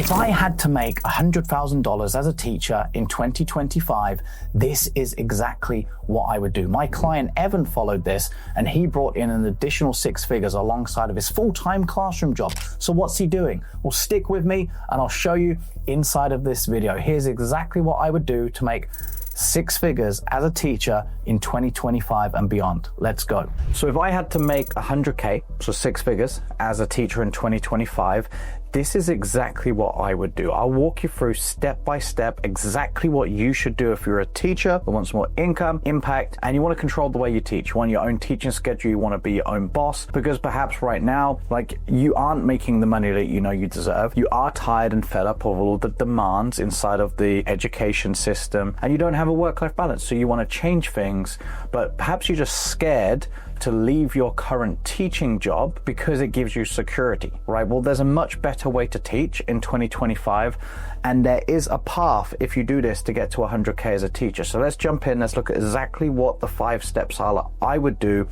If I had to make $100,000 as a teacher in 2025, this is exactly what I would do. My client Evan followed this and he brought in an additional 6 figures alongside of his full-time classroom job. So what's he doing? Well, stick with me and I'll show you inside of this video. Here's exactly what I would do to make 6 figures as a teacher in 2025 and beyond. Let's go. So if I had to make 100K, so 6 figures as a teacher in 2025, this is exactly what I would do. I'll walk you through step by step exactly what you should do if you're a teacher that wants more income, impact, and you want to control the way you teach. You want your own teaching schedule, you want to be your own boss, because perhaps right now, like, you aren't making the money that you know you deserve. You are tired and fed up of all the demands inside of the education system, and you don't have a work-life balance. So you want to change things, but perhaps you're just scared to leave your current teaching job because it gives you security, right? Well, there's a much better way to teach in 2025, and there is a path if you do this to get to 100K as a teacher. So let's jump in. Let's look at exactly what the 5 steps are that I would do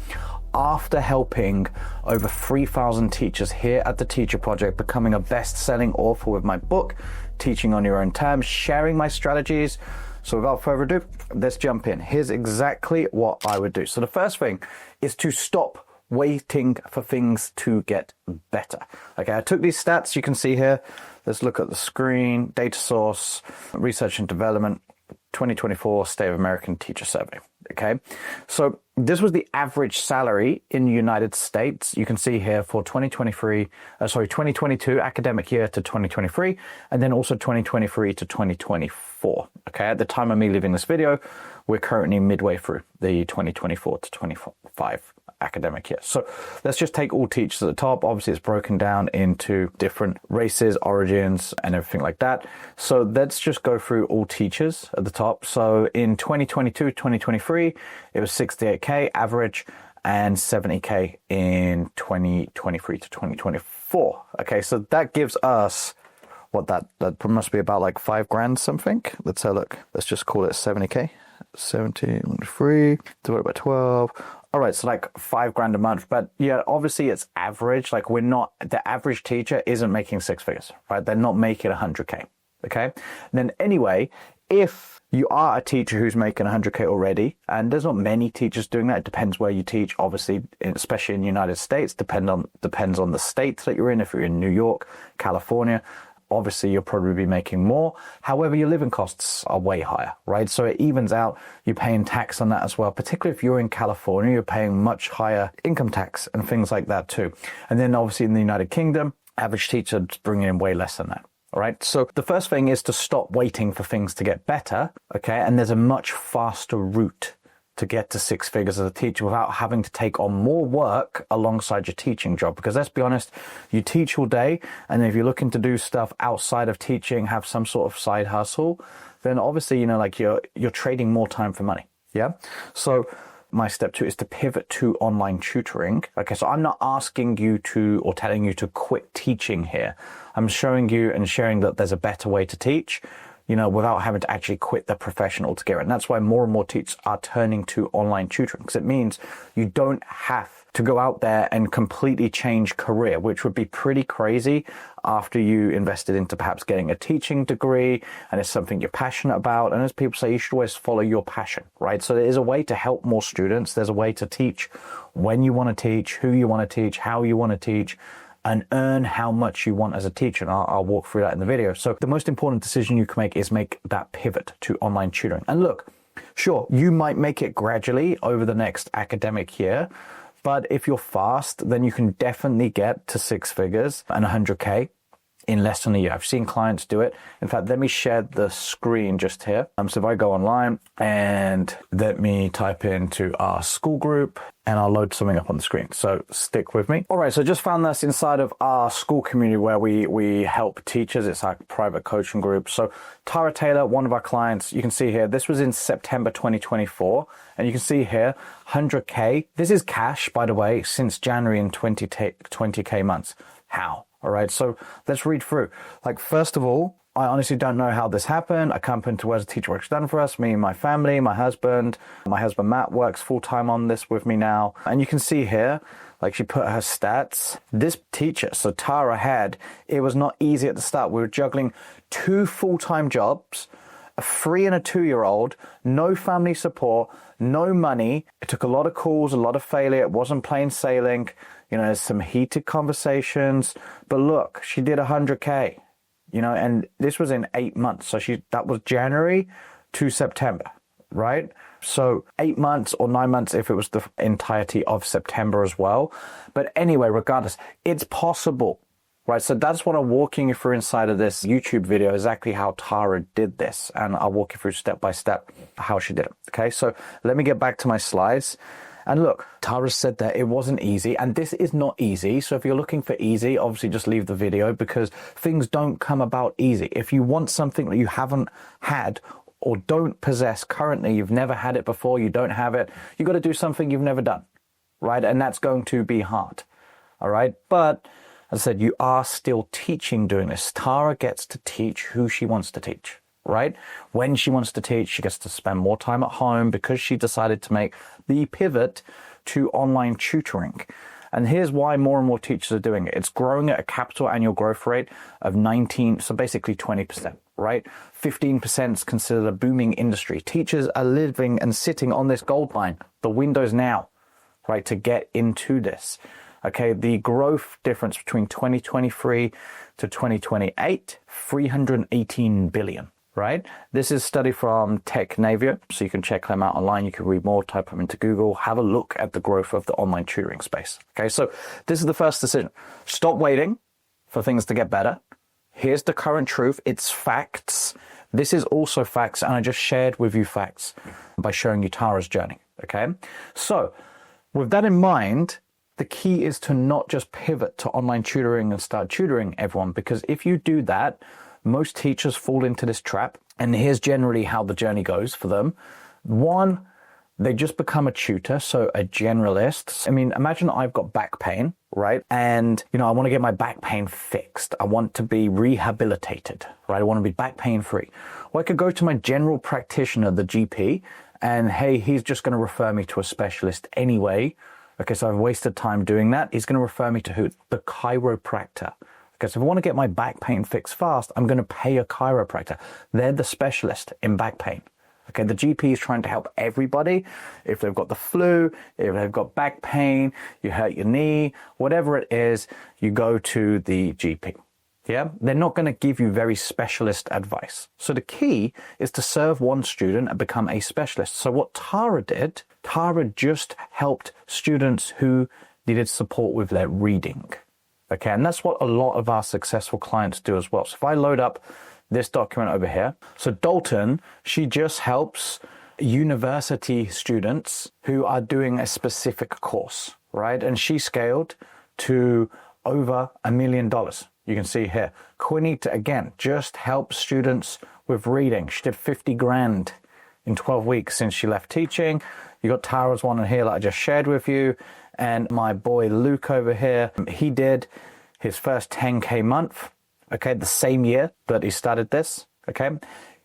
after helping over 3,000 teachers here at the Teacher Project, becoming a best-selling author with my book, Teaching on Your Own Terms, sharing my strategies. So without further ado, let's jump in. Here's exactly what I would do. So the first thing is to stop waiting for things to get better. Okay, I took these stats you can see here. Let's look at the screen. Data source, research and development, 2024 State of American Teacher Survey. Okay, so this was the average salary in the United States. You can see here for 2022 academic year to 2023, and then also 2023 to 2024. Okay, at the time of me leaving this video, we're currently midway through the 2024 to 25 academic year. So let's just take all teachers at the top. Obviously, it's broken down into different races, origins, and everything like that. So let's just go through all teachers at the top. So in 2022, 2023, it was 68K average and 70K in 2023 to 2024. Okay, so that gives us what that must be about like $5,000 something. Let's have a look. Let's just call it 70K. 73 divided by 12. All right, so like $5,000 a month. But yeah, obviously it's average. Like the average teacher isn't making 6 figures, right? They're not making 100K. Okay. And then anyway, if you are a teacher who's making 100K already, and there's not many teachers doing that. It depends where you teach, obviously, especially in the United States, depends on the state that you're in. If you're in New York, California, obviously you'll probably be making more. However, your living costs are way higher, right? So it evens out. You're paying tax on that as well. Particularly if you're in California, you're paying much higher income tax and things like that too. And then obviously in the United Kingdom, average teachers bringing in way less than that. All right. So the first thing is to stop waiting for things to get better. Okay. And there's a much faster route to get to 6 figures as a teacher without having to take on more work alongside your teaching job. Because let's be honest, you teach all day, and if you're looking to do stuff outside of teaching, have some sort of side hustle, then obviously, you know, like you're trading more time for money. Yeah. So my step 2 is to pivot to online tutoring. Okay. So I'm not asking you to or telling you to quit teaching here. I'm showing you and sharing that there's a better way to teach, you know, without having to actually quit the profession altogether. And that's why more and more teachers are turning to online tutoring, because it means you don't have to go out there and completely change career, which would be pretty crazy after you invested into perhaps getting a teaching degree and it's something you're passionate about. And as people say, you should always follow your passion, right? So there is a way to help more students. There's a way to teach when you want to teach, who you want to teach, how you want to teach, and earn how much you want as a teacher. And I'll walk through that in the video. So the most important decision you can make is make that pivot to online tutoring. And look, sure, you might make it gradually over the next academic year, but if you're fast, then you can definitely get to 6 figures and 100K in less than a year. I've seen clients do it. In fact, let me share the screen just here. So if I go online and let me type into our school group, and I'll load something up on the screen. So stick with me. All right, so just found this inside of our school community where we help teachers. It's our private coaching group. So Tara Taylor, one of our clients, you can see here, this was in September 2024. And you can see here, 100K. This is cash, by the way, since January in 20K months. How? All right, so let's read through. Like, first of all, I honestly don't know how this happened. I come into Where's the Teacher Work's done for us, me and my family, my husband. My husband, Matt, works full-time on this with me now. And you can see here, Like she put her stats. This teacher, so Tara it was not easy at the start. We were juggling 2 full-time jobs, a 3 and a 2-year-old, no family support, no money. It took a lot of calls, a lot of failure. It wasn't plain sailing. You know, there's some heated conversations. But look, she did 100K, you know, and this was in 8 months. So that was January to September, right? So 8 months or 9 months if it was the entirety of September as well. But anyway, regardless, it's possible, right? So that's what I'm walking you through inside of this YouTube video, exactly how Tara did this. And I'll walk you through step by step how she did it. Okay, so let me get back to my slides. And look, Tara said that it wasn't easy, and this is not easy. So if you're looking for easy, obviously just leave the video, because things don't come about easy. If you want something that you haven't had or don't possess currently, you've never had it before, you don't have it, you got to do something you've never done, right? And that's going to be hard, all right? But as I said, you are still teaching doing this. Tara gets to teach who she wants to teach, right? When she wants to teach, she gets to spend more time at home because she decided to make the pivot to online tutoring. And here's why more and more teachers are doing it. It's growing at a capital annual growth rate of 19, so basically 20%, right? 15% is considered a booming industry. Teachers are living and sitting on this gold mine. The window's now, right, to get into this. Okay, the growth difference between 2023 to 2028, 318 billion. Right? This is a study from Technavio, so you can check them out online. You can read more, type them into Google, have a look at the growth of the online tutoring space. Okay, so this is the first decision. Stop waiting for things to get better. Here's the current truth. It's facts. This is also facts, and I just shared with you facts by showing you Tara's journey. Okay, so with that in mind, the key is to not just pivot to online tutoring and start tutoring everyone, because if you do that, most teachers fall into this trap, and here's generally how the journey goes for them. One, they just become a tutor, so a generalist. I mean, imagine I've got back pain, right? And, you know, I want to get my back pain fixed. I want to be rehabilitated, right? I want to be back pain free. Well, I could go to my general practitioner, the GP, and hey, he's just going to refer me to a specialist anyway. Okay, so I've wasted time doing that. He's going to refer me to who? The chiropractor. Because if I want to get my back pain fixed fast, I'm going to pay a chiropractor. They're the specialist in back pain. Okay, the GP is trying to help everybody. If they've got the flu, if they've got back pain, you hurt your knee, whatever it is, you go to the GP. Yeah, they're not going to give you very specialist advice. So the key is to serve one student and become a specialist. So what Tara did, Tara just helped students who needed support with their reading. Okay, and that's what a lot of our successful clients do as well. So if I load up this document over here, so Dalton, she just helps university students who are doing a specific course, right? And she scaled to over $1 million. You can see here. Quinita, again, just helps students with reading. She did 50 grand in 12 weeks since she left teaching. You got Tara's one in here that I just shared with you. And my boy Luke over here, he did his first 10K month, okay, the same year that he started this, okay?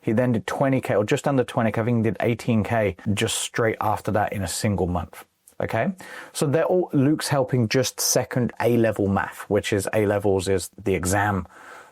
He then did 20K, or just under 20K, I think he did 18K just straight after that in a single month, okay? So they're all, Luke's helping just second A-level math, which is A-levels is the exam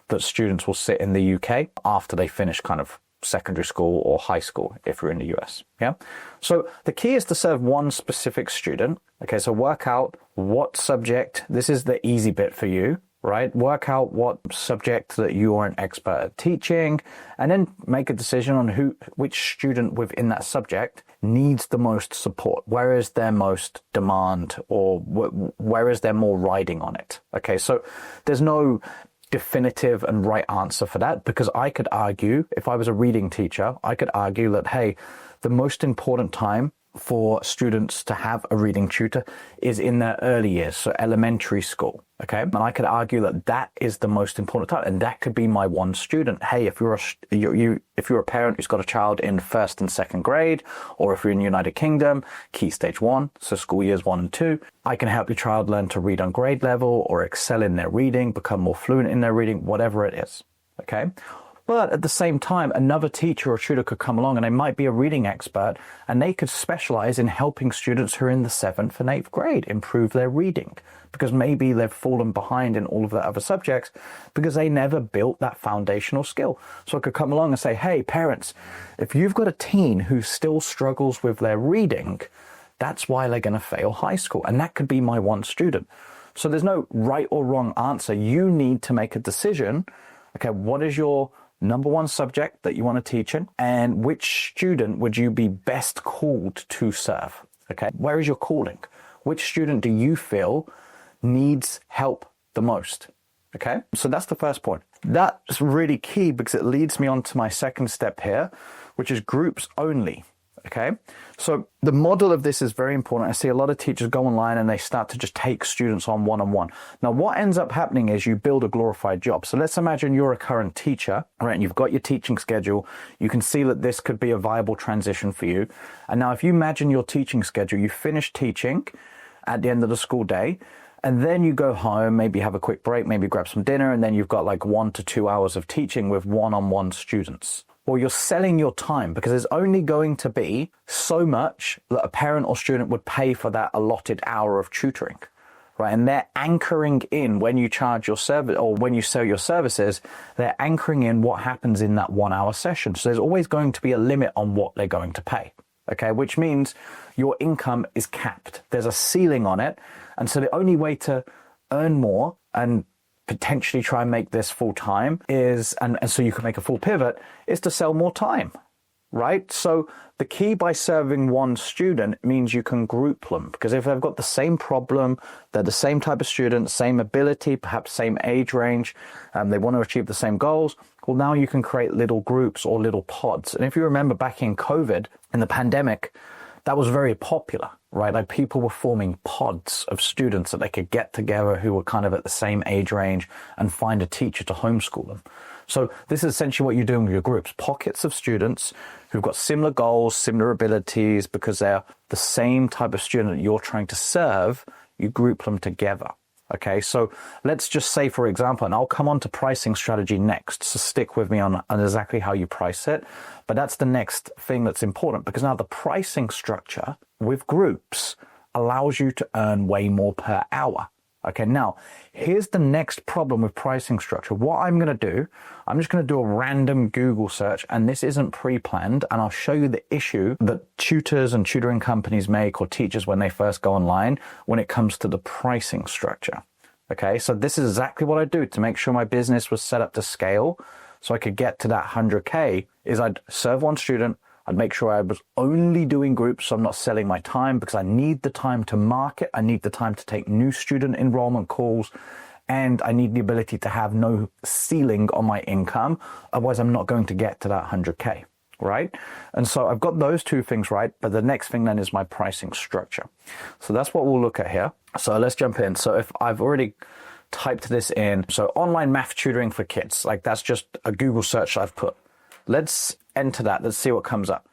that students will sit in the UK after they finish kind of secondary school or high school if you're in the US, yeah? So the key is to serve one specific student, okay? So work out what subject, this is the easy bit for you, right? Work out what subject that you are an expert at teaching, and then make a decision on which student within that subject needs the most support. Where is there most demand, or where is there more riding on it? Okay, so there's no definitive and right answer for that, because I could argue, if I was a reading teacher, I could argue that, hey, the most important time for students to have a reading tutor is in their early years, so elementary school, okay? And I could argue that that is the most important time, and that could be my one student. Hey, if you're a parent who's got a child in first and second grade, or if you're in the United Kingdom, key stage 1, so school years 1 and 2, I can help your child learn to read on grade level or excel in their reading, become more fluent in their reading, whatever it is, okay? But at the same time, another teacher or tutor could come along and they might be a reading expert and they could specialize in helping students who are in the 7th and 8th grade improve their reading, because maybe they've fallen behind in all of the other subjects because they never built that foundational skill. So I could come along and say, hey, parents, if you've got a teen who still struggles with their reading, that's why they're going to fail high school. And that could be my one student. So there's no right or wrong answer. You need to make a decision. Okay, what is your number one subject that you want to teach in? And which student would you be best called to serve? Okay, where is your calling? Which student do you feel needs help the most? Okay, so that's the first point. That's really key because it leads me on to my second step here, which is groups only. Okay, so the model of this is very important. I see a lot of teachers go online and they start to just take students on one-on-one. Now, what ends up happening is you build a glorified job. So let's imagine you're a current teacher, right? And you've got your teaching schedule. You can see that this could be a viable transition for you. And now if you imagine your teaching schedule, you finish teaching at the end of the school day, and then you go home, maybe have a quick break, maybe grab some dinner, and then you've got like 1 to 2 hours of teaching with one-on-one students. Well, you're selling your time because there's only going to be so much that a parent or student would pay for that allotted hour of tutoring, right? And they're anchoring in when you charge your service or when you sell your services, they're anchoring in what happens in that 1 hour session. So there's always going to be a limit on what they're going to pay, okay? Which means your income is capped. There's a ceiling on it. And so the only way to earn more and potentially try and make this full time is, and so you can make a full pivot, is to sell more time, right? So the key by serving one student means you can group them, because if they've got the same problem, they're the same type of student, same ability, perhaps same age range, they want to achieve the same goals, well, now you can create little groups or little pods. And if you remember back in COVID, in the pandemic, that was very popular, right? Like people were forming pods of students that they could get together who were kind of at the same age range and find a teacher to homeschool them. So this is essentially what you're doing with your groups, pockets of students who've got similar goals, similar abilities, because they're the same type of student that you're trying to serve, you group them together. Okay, so let's just say, for example, and I'll come on to pricing strategy next, so stick with me on exactly how you price it. But that's the next thing that's important, because now the pricing structure with groups allows you to earn way more per hour. Okay, now here's the next problem with pricing structure. What I'm going to do, I'm just going to do a random Google search, and this isn't pre-planned, and I'll show you the issue that tutors and tutoring companies make, or teachers when they first go online, when it comes to the pricing structure. Okay, so this is exactly what I do to make sure my business was set up to scale so I could get to that 100K, is I'd serve one student, I'd make sure I was only doing groups, so I'm not selling my time, because I need the time to market, I need the time to take new student enrollment calls, and I need the ability to have no ceiling on my income. Otherwise, I'm not going to get to that 100K, right? And so I've got those two things right, but the next thing then is my pricing structure. So that's what we'll look at here. So let's jump in. So if I've already typed this in, so online math tutoring for kids, like that's just a Google search I've put. Let's enter that. Let's see what comes up.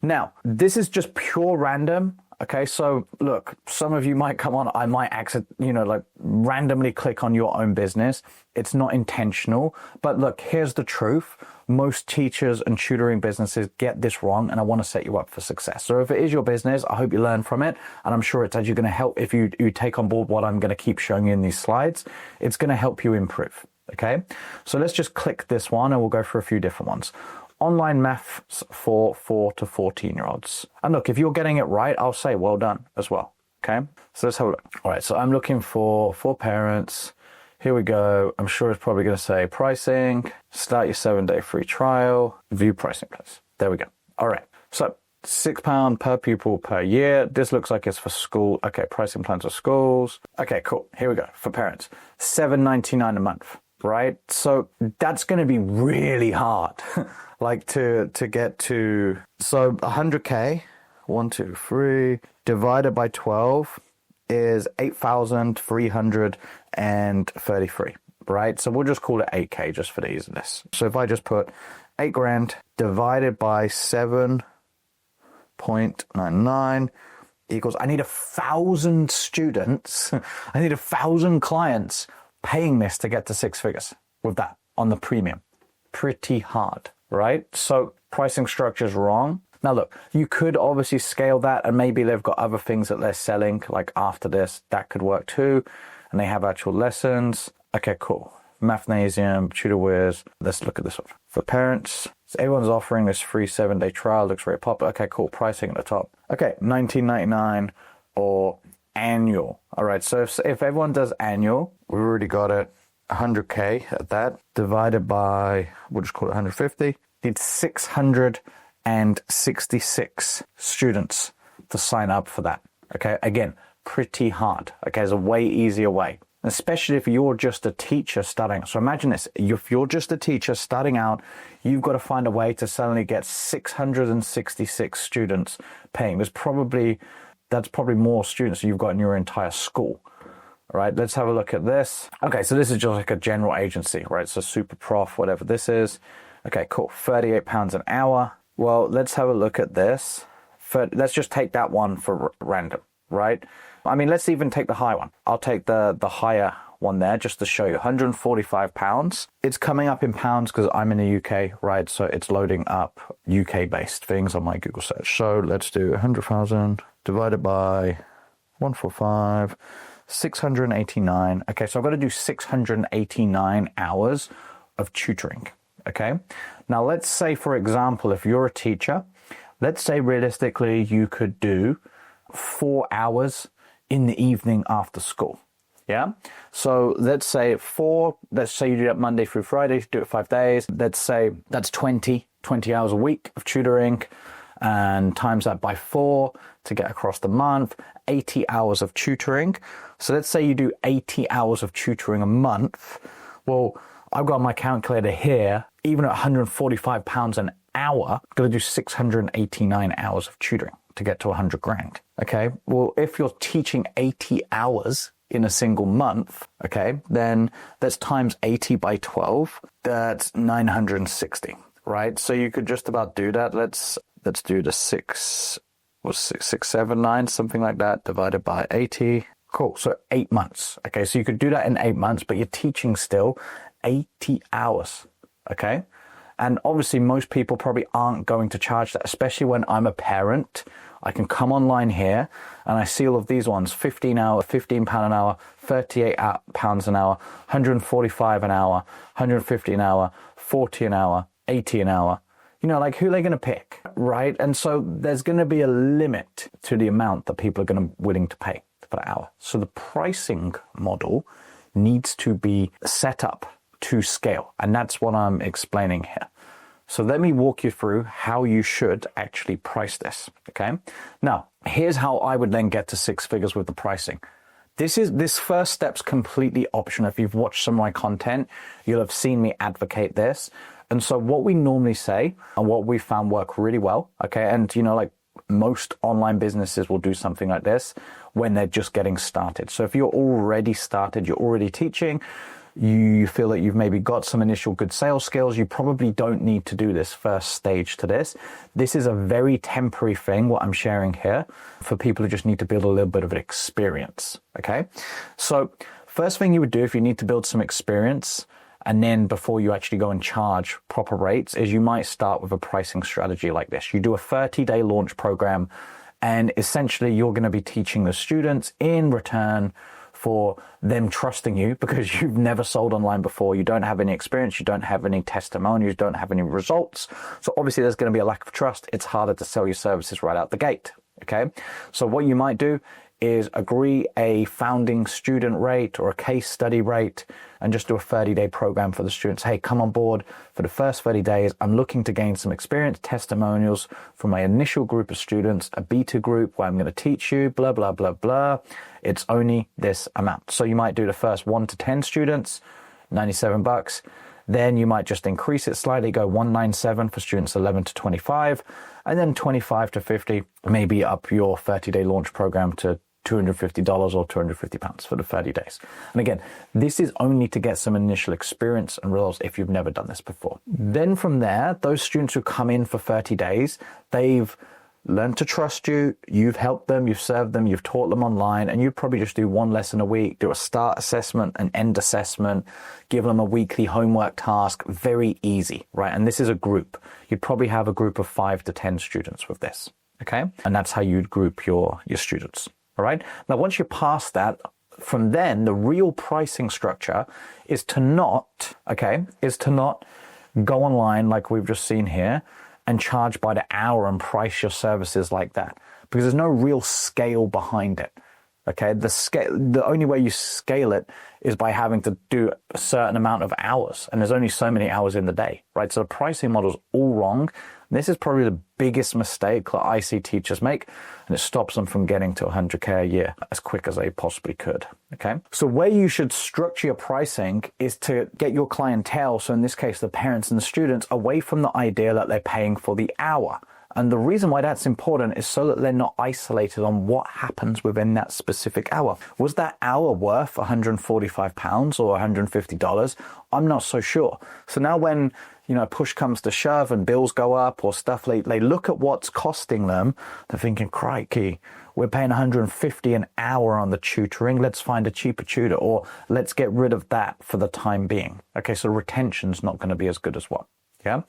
Now, this is just pure random. Okay, so look, some of you might come on, I might randomly click on your own business. It's not intentional, but look, here's the truth. Most teachers and tutoring businesses get this wrong, and I want to set you up for success. So if it is your business, I hope you learn from it, and I'm sure it's actually going to help if you take on board what I'm going to keep showing you in these slides. It's going to help you improve. Okay, so let's just click this one and we'll go for a few different ones. Online maths for 4 to 14-year-olds. And look, if you're getting it right, I'll say well done as well. Okay, so let's have a look. All right, so I'm looking for parents. Here we go. I'm sure it's probably going to say pricing, start your 7-day free trial, view pricing plans. There we go. All right, so £6 per pupil per year. This looks like it's for school. Okay, pricing plans for schools. Okay, cool. Here we go. For parents, $7.99 a month. Right? So that's going to be really hard, like to get to. So 100K, 1, 2, 3, divided by 12 is 8,333, right? So we'll just call it 8K just for the ease of this. So if I just put 8 grand divided by 7.99 equals, I need 1,000 students, I need 1,000 clients paying this to get to 6 figures with that on the premium. pretty hard, right? So pricing structure is wrong. Now look, you could obviously scale that, and maybe they've got other things that they're selling, like after this, that could work too. And they have actual lessons. Okay, cool. Mathnasium, TutorWiz. Let's look at this one. For parents, so everyone's offering this free 7-day trial. Looks very popular. Okay, cool. Pricing at the top. Okay, $19.99 or annual. All right, so if everyone does annual, we've already got it. 100K at that, divided by, we'll just call it 150. Need 666 students to sign up for that. Okay, again, pretty hard. Okay, there's a way easier way, especially if you're just a teacher starting. So imagine this, if you're just a teacher starting out, you've got to find a way to suddenly get 666 students paying. That's probably more students than you've got in your entire school. All right, let's have a look at this. Okay, so this is just like a general agency, right? So super prof, whatever this is. Okay, cool, £38 an hour. Well, let's have a look at this. Let's just take that one for random, right? I mean, let's even take the high one. I'll take the higher one there just to show you. £145. It's coming up in pounds because I'm in the UK, right? So it's loading up UK-based things on my Google search. So let's do 100,000 divided by 145, 689. Okay, so I've got to do 689 hours of tutoring, okay? Now, let's say, for example, if you're a teacher, let's say realistically you could do 4 hours in the evening after school. Yeah. So let's say you do that Monday through Friday, do it 5 days. Let's say that's 20 hours a week of tutoring, and times that by 4 to get across the month, 80 hours of tutoring. So let's say you do 80 hours of tutoring a month. Well, I've got my calculator here, even at £145 an hour, I'm going to do 689 hours of tutoring to get to 100 grand. Okay. Well, if you're teaching 80 hours in a single month, okay, then that's times 80 by 12. That's 960, right? So you could just about do that. Let's do the 679, something like that, divided by 80. Cool. So 8 months. Okay. So you could do that in 8 months, but you're teaching still 80 hours. Okay. And obviously most people probably aren't going to charge that, especially when I'm a parent. I can come online here and I see all of these ones, £15 an hour, £38 an hour, 145 an hour, 150 an hour, 40 an hour, 80 an hour. You know, like, who are they going to pick, right? And so there's going to be a limit to the amount that people are going to willing to pay per hour. So the pricing model needs to be set up to scale. And that's what I'm explaining here. So let me walk you through how you should actually price this, okay? Now, here's how I would then get to 6 figures with the pricing. This first step's completely optional. If you've watched some of my content, you'll have seen me advocate this. And so what we normally say, and what we found work really well, okay? And, you know, like, most online businesses will do something like this when they're just getting started. So if you're already started, you're already teaching, you feel that you've maybe got some initial good sales skills, you probably don't need to do this first stage to this. This is a very temporary thing, what I'm sharing here, for people who just need to build a little bit of an experience, okay? So first thing you would do if you need to build some experience, and then before you actually go and charge proper rates, is you might start with a pricing strategy like this. You do a 30-day launch program, and essentially you're going to be teaching the students in return for them trusting you, because you've never sold online before. You don't have any experience. You don't have any testimonials. You don't have any results. So obviously there's going to be a lack of trust. It's harder to sell your services right out the gate. Okay. So what you might do is agree a founding student rate or a case study rate, and just do a 30-day program for the students. Hey, come on board for the first 30 days. I'm looking to gain some experience, testimonials from my initial group of students, a beta group where I'm going to teach you, blah, blah, blah, blah. It's only this amount. So you might do the first 1 to 10 students, $97. Then you might just increase it slightly, go 197 for students 11 to 25, and then 25 to 50, maybe up your 30-day launch program to $250 or £250 for the 30 days. And again, this is only to get some initial experience and results if you've never done this before. Then from there, those students who come in for 30 days, they've learn to trust you. You've helped them, you've served them, you've taught them online, and you probably just do one lesson a week, do a start assessment, an end assessment, give them a weekly homework task. Very easy, right? And this is a group. You'd probably have a group of 5 to 10 students with this, okay? And that's how you'd group your students, all right? Now, once you pass that, from then, the real pricing structure is to not go online like we've just seen here and charge by the hour and price your services like that, because there's no real scale behind it. Okay, the only way you scale it is by having to do a certain amount of hours, and there's only so many hours in the day, right? So the pricing model is all wrong. This is probably the biggest mistake that I see teachers make, and it stops them from getting to 100K a year as quick as they possibly could, okay? So where you should structure your pricing is to get your clientele, so in this case, the parents and the students, away from the idea that they're paying for the hour. And the reason why that's important is so that they're not isolated on what happens within that specific hour. Was that hour worth £145 or $150? I'm not so sure. So now when, push comes to shove and bills go up or stuff, they look at what's costing them. They're thinking, crikey, we're paying $150 an hour on the tutoring. Let's find a cheaper tutor, or let's get rid of that for the time being. Okay, so retention's not going to be as good as what? Yeah.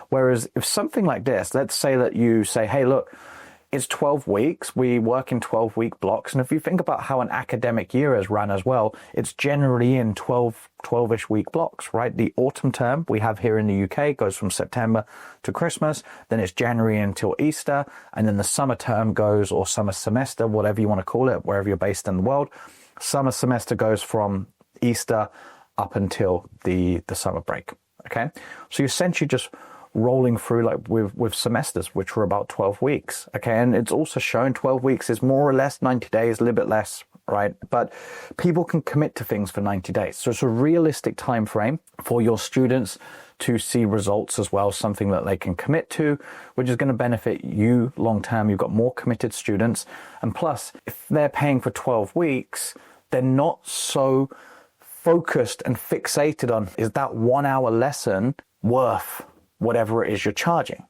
Whereas if something like this, let's say that you say, hey, look, it's 12 weeks. We work in 12-week blocks. And if you think about how an academic year is run as well, it's generally in 12-ish week blocks, right? The autumn term we have here in the UK goes from September to Christmas. Then it's January until Easter. And then the summer term goes, or summer semester, whatever you want to call it, wherever you're based in the world. Summer semester goes from Easter up until the summer break. Okay, so you're essentially just rolling through like with semesters, which were about 12 weeks. Okay, and it's also shown 12 weeks is more or less 90 days, a little bit less, right? But people can commit to things for 90 days. So it's a realistic time frame for your students to see results as well, something that they can commit to, which is going to benefit you long term. You've got more committed students. And plus, if they're paying for 12 weeks, they're not so focused and fixated on, is that 1 hour lesson worth whatever it is you're charging?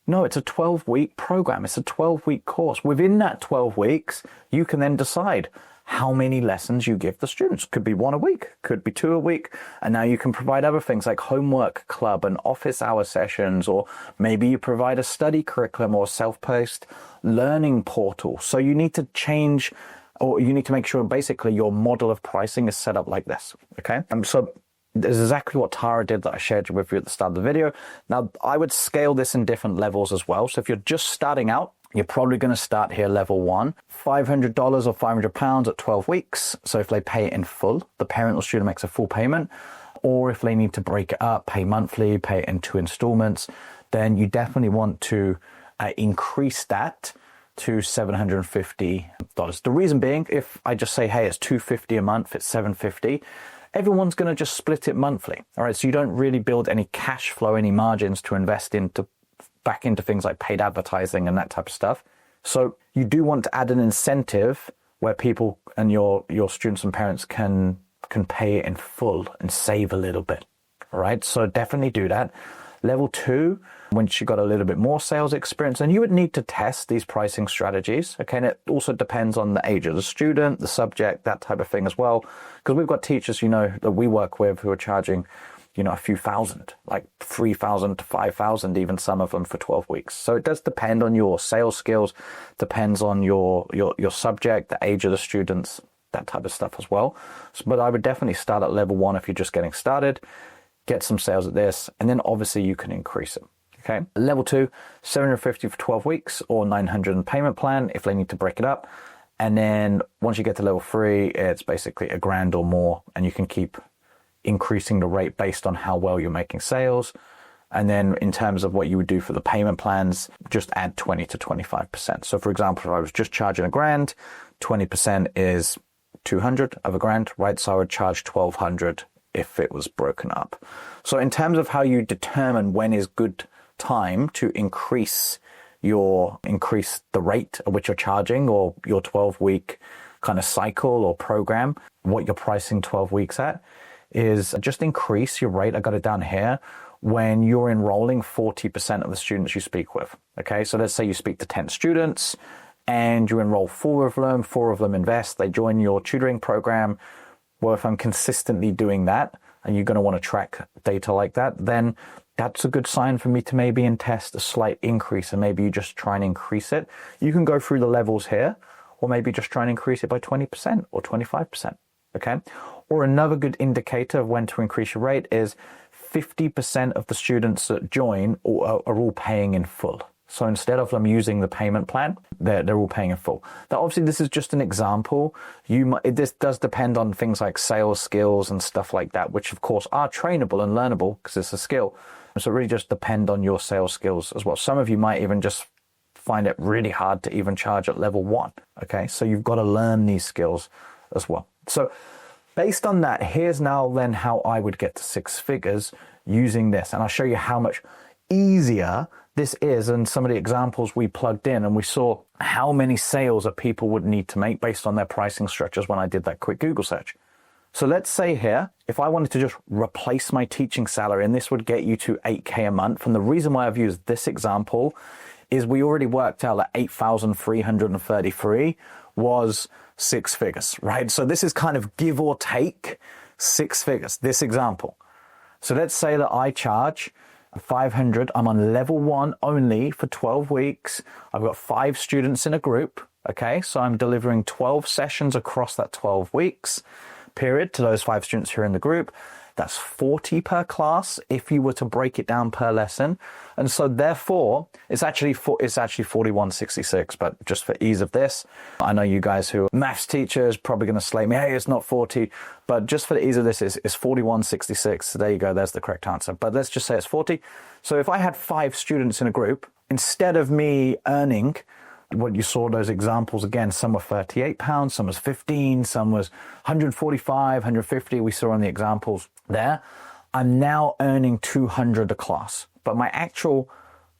No, it's a 12-week program. It's a 12-week course. Within that 12 weeks, you can then decide how many lessons you give the students. Could be 1 a week, could be 2 a week. And now you can provide other things like homework club and office hour sessions, or maybe you provide a study curriculum or self-paced learning portal. So you need to change, or you need to make sure basically your model of pricing is set up like this, okay? So this is exactly what Tara did that I shared with you at the start of the video. Now, I would scale this in different levels as well. So if you're just starting out, you're probably going to start here level 1, $500 or £500 at 12 weeks. So if they pay it in full, the parent or student makes a full payment. Or if they need to break it up, pay monthly, pay it in 2 installments, then you definitely want to increase that to $750. The reason being, if I just say, hey, it's $250 a month, it's $750, everyone's going to just split it monthly. All right, so you don't really build any cash flow, any margins to invest back into things like paid advertising and that type of stuff. So you do want to add an incentive where people and your students and parents can pay it in full and save a little bit. All right, so definitely do that. Level 2, once you've got a little bit more sales experience, and you would need to test these pricing strategies. Okay, and it also depends on the age of the student, the subject, that type of thing as well. Because we've got teachers, that we work with who are charging, a few thousand, like 3,000 to 5,000, even some of them for 12 weeks. So it does depend on your sales skills, depends on your subject, the age of the students, that type of stuff as well. But I would definitely start at level 1 if you're just getting started. Get some sales at this, and then obviously you can increase it. Okay. Level 2, $750 for 12 weeks or $900 in payment plan if they need to break it up. And then once you get to level 3, it's basically $1,000 or more, and you can keep increasing the rate based on how well you're making sales. And then in terms of what you would do for the payment plans, just add 20 to 25%. So for example, if I was just charging $1,000, 20% is 200 of $1,000, right? So I would charge 1,200 if it was broken up. So in terms of how you determine when is good time to increase the rate at which you're charging, or your 12-week kind of cycle or program, what you're pricing 12 weeks at, is just increase your rate. I got it down here. when you're enrolling 40% of the students you speak with. Okay, so let's say you speak to 10 students and you enroll 4 of them invest, they join your tutoring program. Well, if I'm consistently doing that, and you're going to want to track data like that, then that's a good sign for me to maybe test a slight increase, and maybe you just try and increase it. You can go through the levels here, or maybe just try and increase it by 20% or 25%, okay? Or another good indicator of when to increase your rate is 50% of the students that join are all paying in full. So instead of them using the payment plan, they're all paying in full. Now, obviously, this is just an example. This does depend on things like sales skills and stuff like that, which of course are trainable and learnable because it's a skill. So it really just depend on your sales skills as well. Some of you might even just find it really hard to even charge at level 1. Okay, so you've got to learn these skills as well. So based on that, here's now then how I would get to 6 figures using this. And I'll show you how much easier this is, and some of the examples we plugged in, and we saw how many sales a people would need to make based on their pricing structures when I did that quick Google search. So let's say here, if I wanted to just replace my teaching salary, and this would get you to 8K a month, and the reason why I've used this example is we already worked out that 8,333 was 6 figures, right? So this is kind of give or take 6 figures, this example. So let's say that I charge 500. I'm on level 1 only for 12 weeks. I've got 5 students in a group. Okay, so I'm delivering 12 sessions across that 12 weeks period to those 5 students who are in the group. That's 40 per class if you were to break it down per lesson. And so therefore, it's actually 4166, but just for ease of this, I know you guys who are maths teachers probably going to slay me, hey, it's not 40, but just for the ease of this, it's 4166. So there you go, there's the correct answer. But let's just say it's 40. So if I had 5 students in a group, instead of me earning what you saw those examples again, some were £38, some was 15, some was 145, 150, we saw on the examples there. I'm now earning 200 a class, but my actual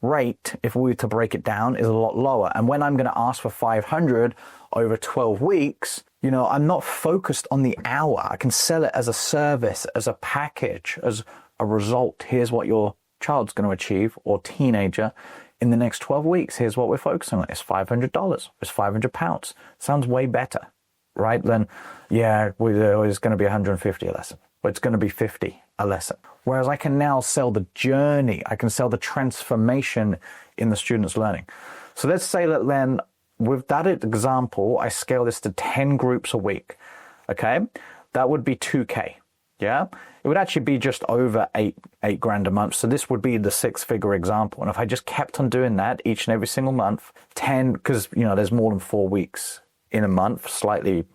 rate, if we were to break it down, is a lot lower. And when I'm going to ask for 500 over 12 weeks, you know, I'm not focused on the hour. I can sell it as a service, as a package, as a result. Here's what your child's going to achieve, or teenager, in the next 12 weeks. Here's what we're focusing on. It's $500. It's £500. Sounds way better, right? Then, yeah, it's going to be 150 a lesson, but it's going to be 50 a lesson. Whereas I can now sell the journey. I can sell the transformation in the student's learning. So let's say that then with that example, I scale this to 10 groups a week. Okay. That would be 2K. Yeah. It would actually be just over eight grand a month. So this would be the 6-figure example. And if I just kept on doing that each and every single month, 10, because, you know, there's more than 4 weeks in a month, slightly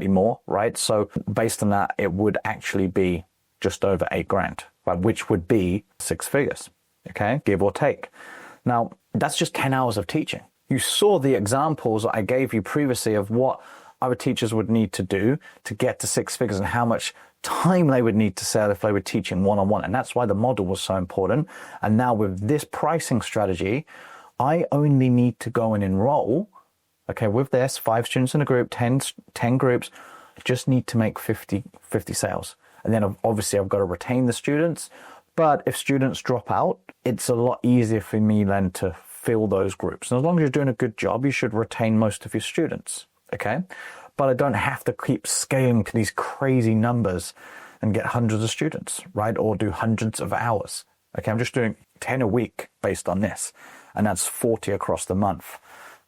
more, right? So based on that, it would actually be just over 8 grand, right? Which would be 6 figures, okay? Give or take. Now, that's just 10 hours of teaching. You saw the examples that I gave you previously of what other teachers would need to do to get to 6 figures and how much time they would need to sell if they were teaching one-on-one. And that's why the model was so important. And now with this pricing strategy, I only need to go and enroll, okay, with this, 5 students in a group, 10 groups, I just need to make 50 sales. And then obviously I've got to retain the students. But if students drop out, it's a lot easier for me then to fill those groups. And as long as you're doing a good job, you should retain most of your students, okay? But I don't have to keep scaling to these crazy numbers and get hundreds of students, right? Or do hundreds of hours. Okay, I'm just doing 10 a week based on this, and that's 40 across the month.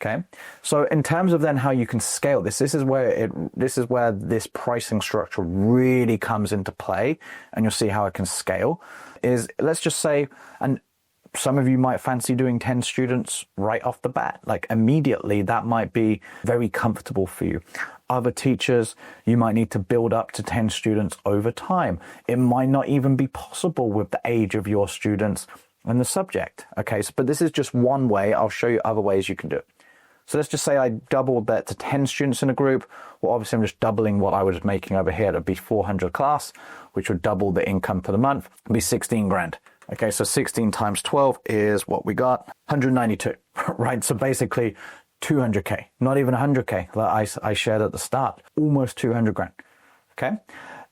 Okay, so in terms of then how you can scale this, this is where this pricing structure really comes into play, and you'll see how it can scale. Is let's just say, and some of you might fancy doing 10 students right off the bat, like immediately. That might be very comfortable for you. Other teachers, you might need to build up to 10 students over time. It might not even be possible with the age of your students and the subject. Okay, so, but this is just one way. I'll show you other ways you can do it. So let's just say I doubled that to 10 students in a group. Well, obviously I'm just doubling what I was making over here. That'd be 400 class, which would double the income for the month. It'd be 16 grand. Okay, so 16 times 12 is what we got, 192, right? So basically 200K, not even 100K that I shared at the start, almost 200 grand, okay?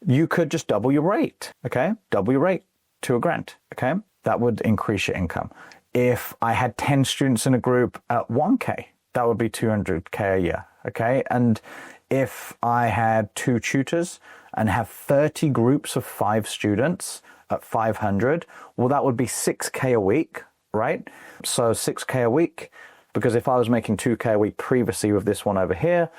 You could just double your rate, okay? Double your rate to $1,000, okay? that would increase your income. If I had 10 students in a group at 1K, that would be 200K a year, okay? And if I had 2 tutors and have 30 groups of 5 students at 500, well, that would be 6K a week, right? So 6K a week, because if I was making 2K a week previously with this one over here,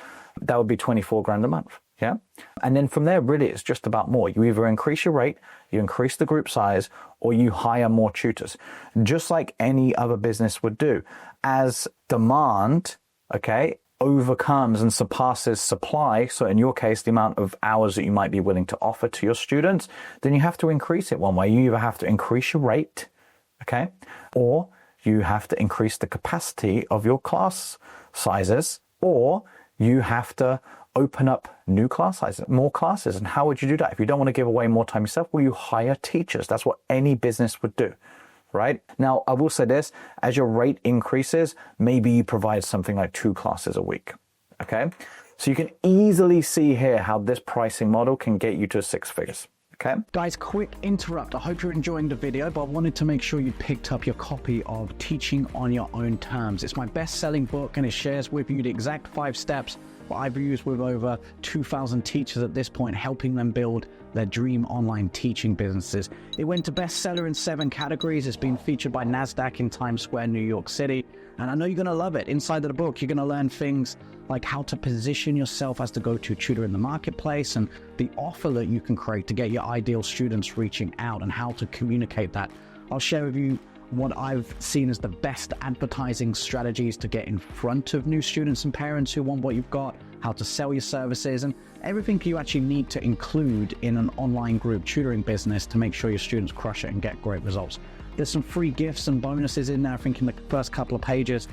that would be 24 grand a month, yeah? And then from there, really, it's just about more. You either increase your rate, you increase the group size, or you hire more tutors, just like any other business would do. As demand, okay, overcomes and surpasses supply, so in your case, the amount of hours that you might be willing to offer to your students, then you have to increase it one way. You either have to increase your rate, okay, or you have to increase the capacity of your class sizes, or you have to open up new class sizes, more classes. And how would you do that? If you don't want to give away more time yourself, well, you hire teachers. That's what any business would do, right? Now, I will say this, as your rate increases, maybe you provide something like 2 classes a week, okay? So you can easily see here how this pricing model can get you to 6 figures. Okay. Guys, quick interrupt. I hope you're enjoying the video, but I wanted to make sure you picked up your copy of Teaching on Your Own Terms. It's my best-selling book, and it shares with you the exact 5 steps that I've used with over 2,000 teachers at this point, helping them build their dream online teaching businesses. It went to bestseller in 7 categories. It's been featured by NASDAQ in Times Square, New York City. And I know you're going to love it. Inside of the book, you're going to learn things like how to position yourself as the go-to tutor in the marketplace, and the offer that you can create to get your ideal students reaching out, and how to communicate that. I'll share with you what I've seen as the best advertising strategies to get in front of new students and parents who want what you've got, how to sell your services, and everything you actually need to include in an online group tutoring business to make sure your students crush it and get great results. There's some free gifts and bonuses in there. I think in the first couple of pages,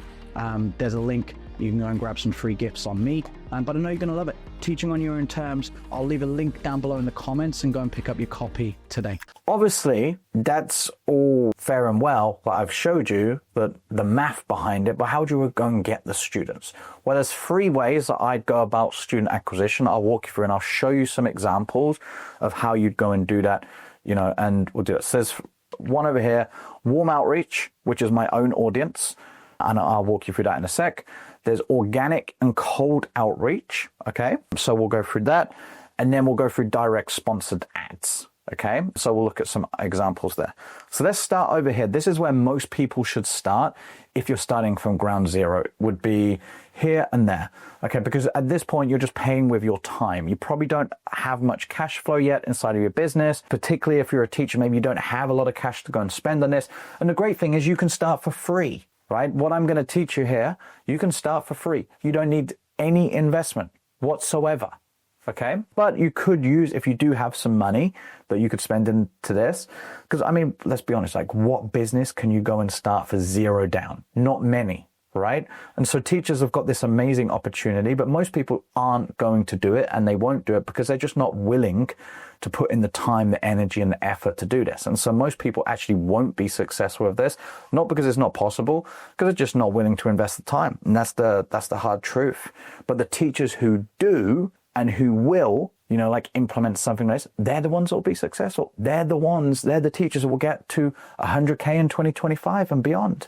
there's a link. You can go and grab some free gifts on me, but I know you're going to love it. Teaching on Your Own Terms. I'll leave a link down below in the comments, and go and pick up your copy today. Obviously, that's all fair and well, but I've showed you the math behind it, but how do you go and get the students? Well, there's 3 ways that I'd go about student acquisition. I'll walk you through and I'll show you some examples of how you'd go and do that, and we'll do it. So there's one over here, warm outreach, which is my own audience, and I'll walk you through that in a sec. There's organic and cold outreach, okay? So we'll go through that, and then we'll go through direct sponsored ads, okay? So we'll look at some examples there. So let's start over here. This is where most people should start if you're starting from ground zero. It would be here and there, okay? Because at this point, you're just paying with your time. You probably don't have much cash flow yet inside of your business, particularly if you're a teacher. Maybe you don't have a lot of cash to go and spend on this. And the great thing is you can start for free. Right? What I'm going to teach you here, you can start for free. You don't need any investment whatsoever. Okay? But you could use, if you do have some money that you could spend into this, because I mean, let's be honest, like what business can you go and start for 0 down? Not many, right? And so teachers have got this amazing opportunity, but most people aren't going to do it, and they won't do it because they're just not willing to put in the time, the energy, and the effort to do this. And so most people actually won't be successful with this, not because it's not possible, because they're just not willing to invest the time. And that's the hard truth. But the teachers who do and who will, like implement something like this, they're the ones that will be successful. They're the teachers who will get to 100K in 2025 and beyond.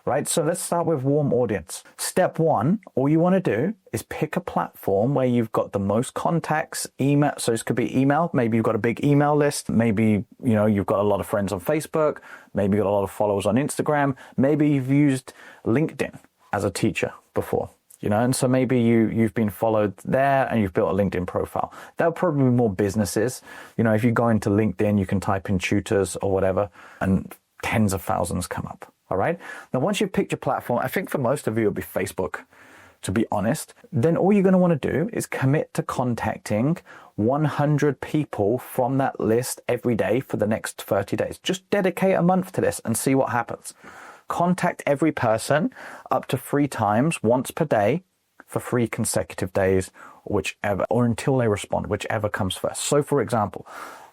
Right? So let's start with warm audience. Step 1, all you want to do is pick a platform where you've got the most contacts, email. So this could be email. Maybe you've got a big email list. Maybe, you've got a lot of friends on Facebook. Maybe you've got a lot of followers on Instagram. Maybe you've used LinkedIn as a teacher before, and so maybe you've been followed there and you've built a LinkedIn profile. That'll probably be more businesses. If you go into LinkedIn, you can type in tutors or whatever, and tens of thousands come up. All right. Now, once you've picked your platform, I think for most of you, it'll be Facebook, to be honest. Then all you're going to want to do is commit to contacting 100 people from that list every day for the next 30 days. Just dedicate a month to this and see what happens. Contact every person up to 3 times, once per day, for 3 consecutive days, whichever, or until they respond, whichever comes first. So, for example,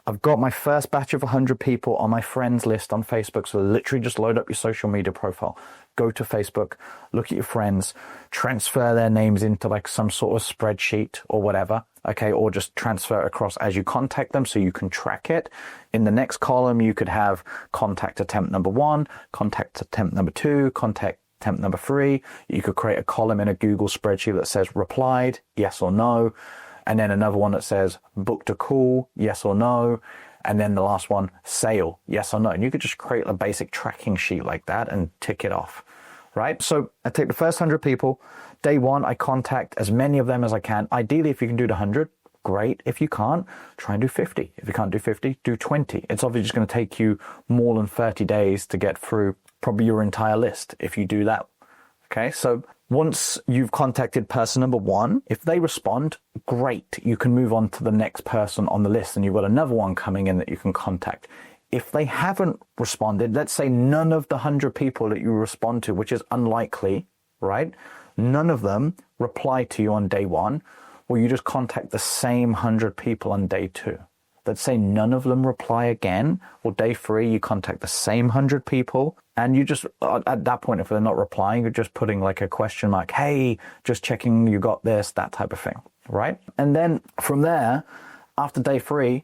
I've got my first batch of 100 people on my friends list on Facebook. So literally just load up your social media profile, go to Facebook, look at your friends, transfer their names into like some sort of spreadsheet or whatever. Okay. Or just transfer it across as you contact them so you can track it. In the next column, you could have contact attempt number 1, contact attempt number 2, contact attempt number 3. You could create a column in a Google spreadsheet that says replied, yes or no. And then another one that says booked a call, yes or no. And then the last one, sale, yes or no. And you could just create a basic tracking sheet like that and tick it off, right? So I take the first 100 people. Day 1, I contact as many of them as I can. Ideally, if you can do the 100, great. If you can't, try and do 50. If you can't do 50, do 20. It's obviously just going to take you more than 30 days to get through probably your entire list if you do that. Okay, so once you've contacted person number 1, if they respond, great. You can move on to the next person on the list and you've got another one coming in that you can contact. If they haven't responded, let's say none of the 100 people that you respond to, which is unlikely, right? None of them reply to you on day 1, well, you just contact the same 100 people on day 2. Let's say none of them reply again. Well, day 3, you contact the same 100 people. And you just, at that point, if they're not replying, you're just putting like a question mark, hey, just checking you got this, that type of thing, right? And then from there, after day 3,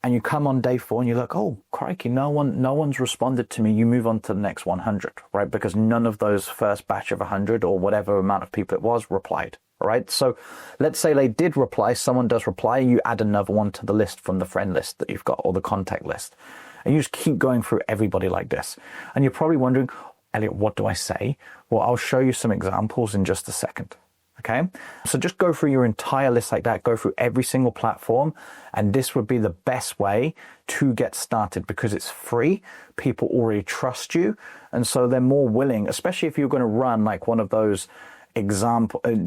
and you come on day 4 and you're like, oh, crikey, no one's responded to me. You move on to the next 100, right? Because none of those first batch of 100 or whatever amount of people it was replied, right? So let's say they did reply, someone does reply, you add another one to the list from the friend list that you've got or the contact list. And you just keep going through everybody like this. And you're probably wondering, Elliot, what do I say? Well, I'll show you some examples in just a second. Okay, so just go through your entire list like that, go through every single platform, and this would be the best way to get started because it's free. People already trust you, and so they're more willing, especially if you're going to run like one of those the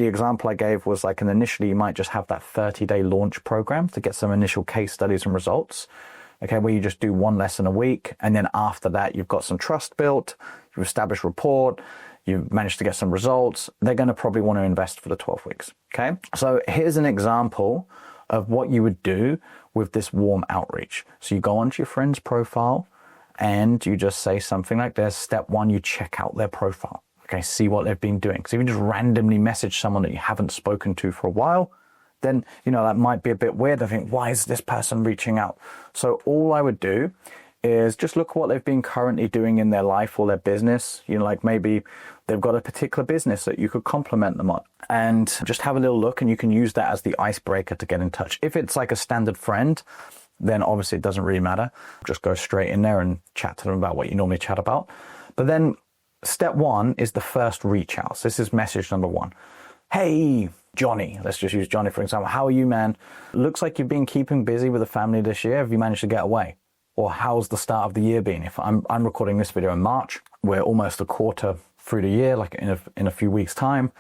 example I gave was like initially you might just have that 30-day launch program to get some initial case studies and results. Okay, where you just do one lesson a week, and then after that you've got some trust built, you've established rapport, you've managed to get some results. They're going to probably want to invest for the 12 weeks. Okay, so here's an example of what you would do with this warm outreach. So you go onto your friend's profile and you just say something like this. Step 1, you check out their profile. Okay, see what they've been doing. So if you just randomly message someone that you haven't spoken to for a while, then, you know, that might be a bit weird. I think, why is this person reaching out? So all I would do is just look at what they've been currently doing in their life or their business. You know, like maybe they've got a particular business that you could compliment them on, and just have a little look, and you can use that as the icebreaker to get in touch. If it's like a standard friend, then obviously it doesn't really matter. Just go straight in there and chat to them about what you normally chat about. But then step 1 is the first reach out. So this is message number 1. Hey, Johnny, let's just use Johnny for example. How are you, man? Looks like you've been keeping busy with the family this year. Have you managed to get away? Or how's the start of the year been? If I'm recording this video in March, we're almost a quarter through the year, like in a few weeks' time.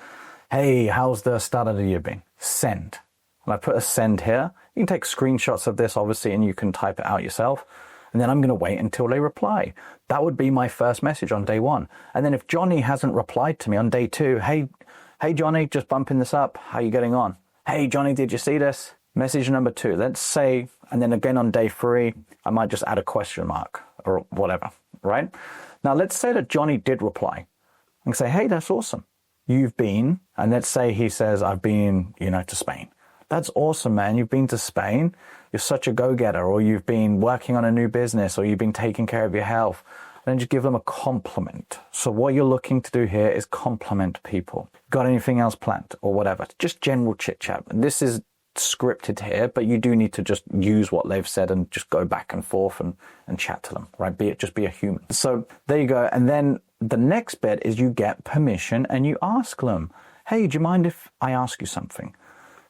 Hey, how's the start of the year been? Send. And I put a send here. You can take screenshots of this, obviously, and you can type it out yourself. And then I'm going to wait until they reply. That would be my first message on day 1. And then if Johnny hasn't replied to me on day 2, hey Johnny, just bumping this up. How you getting on? Hey Johnny, did you see this? Message number 2, let's say, and then again on day 3, I might just add a question mark or whatever, right? Now let's say that Johnny did reply and say, hey, that's awesome. You've been, and let's say he says, I've been, to Spain. That's awesome, man. You've been to Spain. You're such a go-getter, or you've been working on a new business, or you've been taking care of your health. And then just give them a compliment. So what you're looking to do here is compliment people. Got anything else planned or whatever? Just general chit chat. And this is scripted here, but you do need to just use what they've said and just go back and forth and chat to them, right? Just be a human. So there you go. And then the next bit is you get permission and you ask them, hey, do you mind if I ask you something?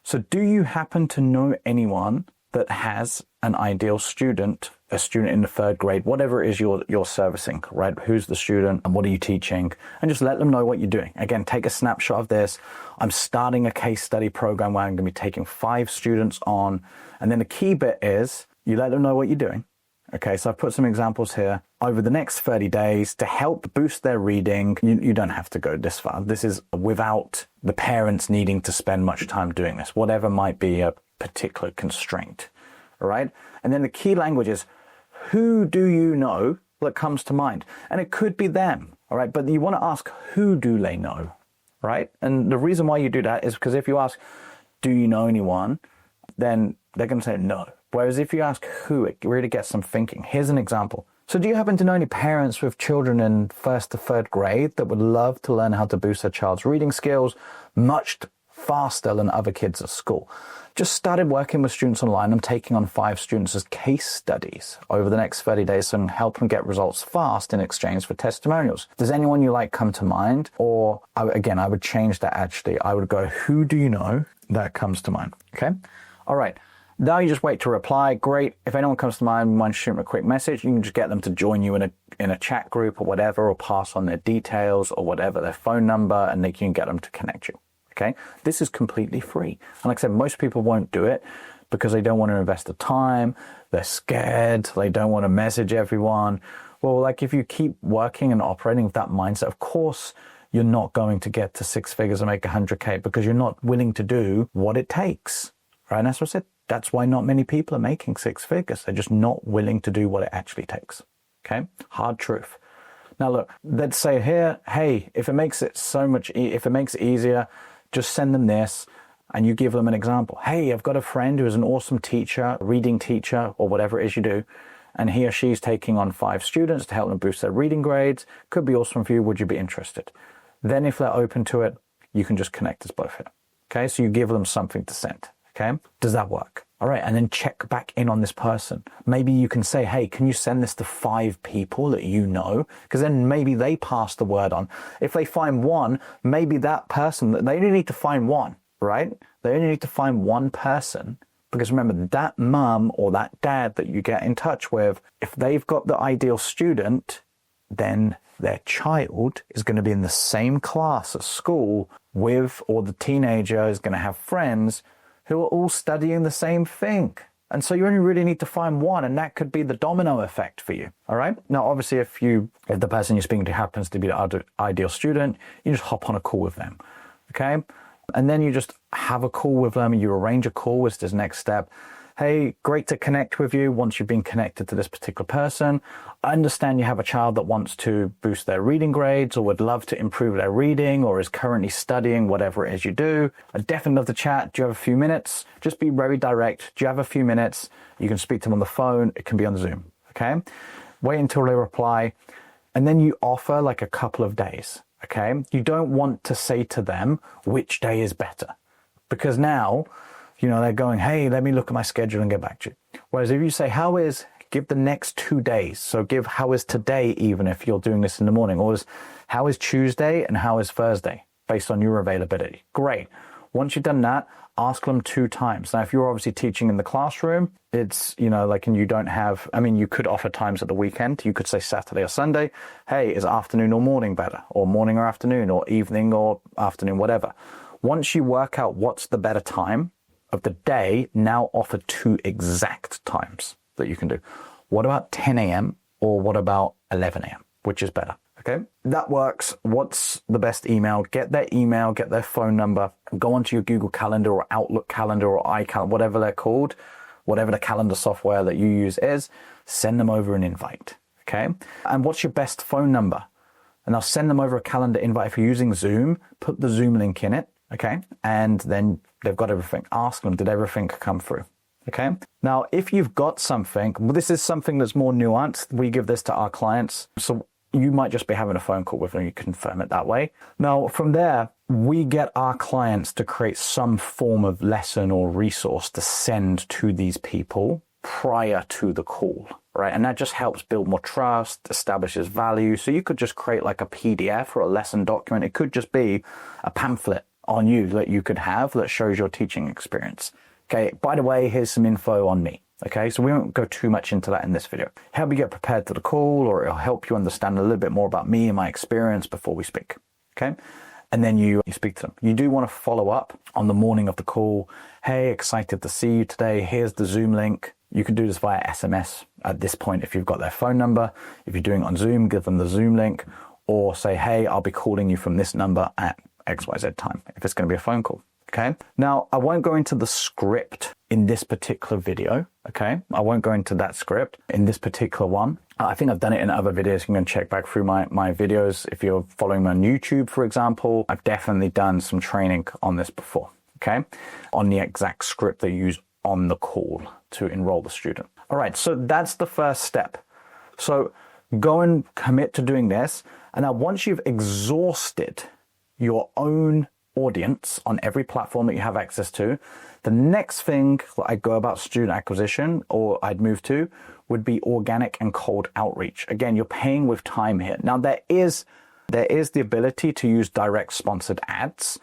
So do you happen to know anyone that has an ideal student, a student in the 3rd grade, whatever it is you're servicing, right? Who's the student and what are you teaching? And just let them know what you're doing. Again, take a snapshot of this. I'm starting a case study program where I'm going to be taking 5 students on. And then the key bit is you let them know what you're doing. Okay, so I've put some examples here. Over the next 30 days to help boost their reading, you don't have to go this far. This is without the parents needing to spend much time doing this, whatever might be a particular constraint. all right? And then the key language is, who do you know that comes to mind? And it could be them, all right? But you want to ask, who do they know, right? And the reason why you do that is because if you ask, do you know anyone? Then they're going to say no. Whereas if you ask who, it really gets them thinking. Here's an example. So do you happen to know any parents with children in 1st to 3rd grade that would love to learn how to boost their child's reading skills much faster than other kids at school? Just started working with students online. I'm taking on 5 students as case studies over the next 30 days and help them get results fast in exchange for testimonials. Does anyone you like come to mind? Or again, I would change that actually. I would go, who do you know that comes to mind? Okay. All right. Now you just wait to reply. Great. If anyone comes to mind, you shoot them a quick message. You can just get them to join you in a chat group or whatever, or pass on their details or whatever, their phone number, and they can get them to connect you. Okay. This is completely free. And like I said, most people won't do it because they don't want to invest the time. They're scared. They don't want to message everyone. Well, like if you keep working and operating with that mindset, of course, you're not going to get to 6 figures and make 100K because you're not willing to do what it takes. Right? And that's what I said. That's why not many people are making 6 figures. They're just not willing to do what it actually takes. Okay? Hard truth. Now look, let's say here, hey, if it makes it easier, just send them this and you give them an example. Hey, I've got a friend who is an awesome teacher, reading teacher, or whatever it is you do, and he or she's taking on 5 students to help them boost their reading grades. Could be awesome for you. Would you be interested? Then if they're open to it, you can just connect us both here. Okay? So you give them something to send. Okay. Does that work? All right. And then check back in on this person. Maybe you can say, hey, can you send this to 5 people that you know? Because then maybe they pass the word on. If they find one, maybe that person, they only need to find one, right? They only need to find one person. Because remember, that mum or that dad that you get in touch with, if they've got the ideal student, then their child is going to be in the same class at school with, or the teenager is going to have friends who are all studying the same thing. And so you only really need to find one, and that could be the domino effect for you. All right. Now, obviously, if the person you're speaking to happens to be the ideal student, you just hop on a call with them. Okay. And then you just have a call with them and you arrange a call with this next step. Hey, great to connect with you once you've been connected to this particular person. I understand you have a child that wants to boost their reading grades or would love to improve their reading or is currently studying whatever it is you do. I definitely love to chat. Do you have a few minutes? Just be very direct. Do you have a few minutes? You can speak to them on the phone. It can be on Zoom. Okay. Wait until they reply. And then you offer like a couple of days. Okay. You don't want to say to them which day is better, because now, they're going, hey, let me look at my schedule and get back to you. Whereas if you say, give the next 2 days. So give how is today, even if you're doing this in the morning, or how is Tuesday and how is Thursday based on your availability. Great. Once you've done that, ask them 2 times. Now, if you're obviously teaching in the classroom, it's, and you don't have, you could offer times at the weekend. You could say Saturday or Sunday. Hey, is afternoon or morning better? Or morning or afternoon, or evening or afternoon, whatever. Once you work out what's the better time of the day, now offer 2 exact times that you can do. What about 10 a.m. or what about 11 a.m.? Which is better? Okay, that works. What's the best email? Get their email, get their phone number, go onto your Google Calendar or Outlook Calendar or iCal, whatever they're called, whatever the calendar software that you use is, send them over an invite. Okay, and what's your best phone number? And I'll send them over a calendar invite. If you're using Zoom, put the Zoom link in it. Okay, and then they've got everything. Ask them, did everything come through? Okay, now if you've got something, well, this is something that's more nuanced. We give this to our clients. So you might just be having a phone call with them. You confirm it that way. Now, from there, we get our clients to create some form of lesson or resource to send to these people prior to the call, right? And that just helps build more trust, establishes value. So you could just create like a PDF or a lesson document. It could just be a pamphlet on you that you could have that shows your teaching experience. Okay, by the way, here's some info on me. Okay, so we won't go too much into that in this video. Help you get prepared to the call, or it'll help you understand a little bit more about me and my experience before we speak. Okay, and then you speak to them. You do want to follow up on the morning of the call. Hey, excited to see you today. Here's the Zoom link. You can do this via SMS at this point if you've got their phone number. If you're doing it on Zoom, give them the Zoom link, or say, hey, I'll be calling you from this number at XYZ time, if it's going to be a phone call. Okay. Now, I won't go into the script in this particular video. Okay. I won't go into that script in this particular one. I think I've done it in other videos. You can check back through my videos. If you're following me on YouTube, for example, I've definitely done some training on this before. Okay. On the exact script they use on the call to enroll the student. All right. So that's the first step. So go and commit to doing this. And now once you've exhausted your own audience on every platform that you have access to, the next thing that I'd go about student acquisition, or I'd move to, would be organic and cold outreach. Again, you're paying with time here. Now there is the ability to use direct sponsored ads,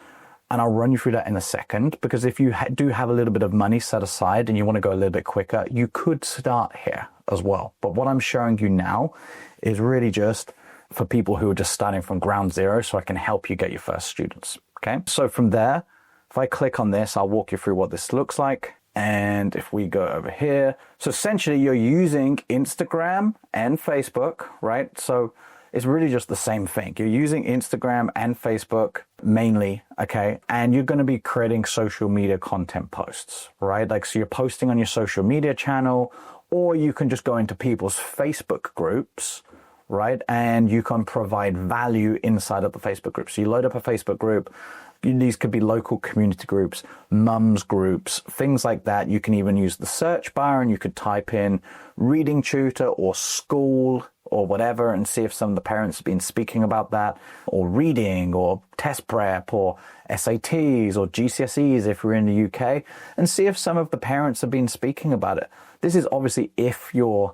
and I'll run you through that in a second, because if you do have a little bit of money set aside and you want to go a little bit quicker, you could start here as well. But what I'm showing you now is really just for people who are just starting from ground zero, so I can help you get your first students. Okay, so from there, if I click on this, I'll walk you through what this looks like. And if we go over here, so essentially you're using Instagram and Facebook, right? So it's really just the same thing. You're using Instagram and Facebook mainly, okay? And you're going to be creating social media content posts, right? Like, so you're posting on your social media channel, or you can just go into people's Facebook groups, right? And you can provide value inside of the Facebook group. So you load up a Facebook group. These could be local community groups, mums groups, things like that. You can even use the search bar and you could type in reading tutor or school or whatever and see if some of the parents have been speaking about that, or reading or test prep or SATs or GCSEs if we're in the UK, and see if some of the parents have been speaking about it. This is obviously if you're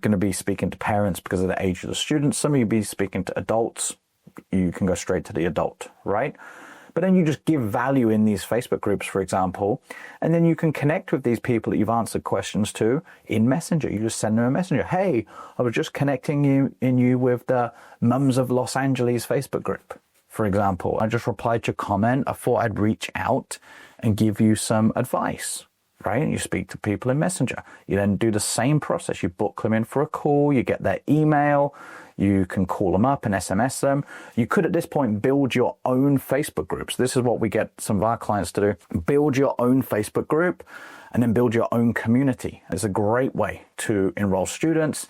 going to be speaking to parents because of the age of the students. Some of you be speaking to adults. You can go straight to the adult, right? But then you just give value in these Facebook groups, for example, and then you can connect with these people that you've answered questions to in Messenger. You just send them a messenger. Hey, I was just connecting you with the Mums of Los Angeles Facebook group, for example. I just replied to your comment. I thought I'd reach out and give you some advice, right? And you speak to people in Messenger. You then do the same process. You book them in for a call. You get their email. You can call them up and SMS them. You could, at this point, build your own Facebook groups. This is what we get some of our clients to do. Build your own Facebook group and then build your own community. It's a great way to enroll students.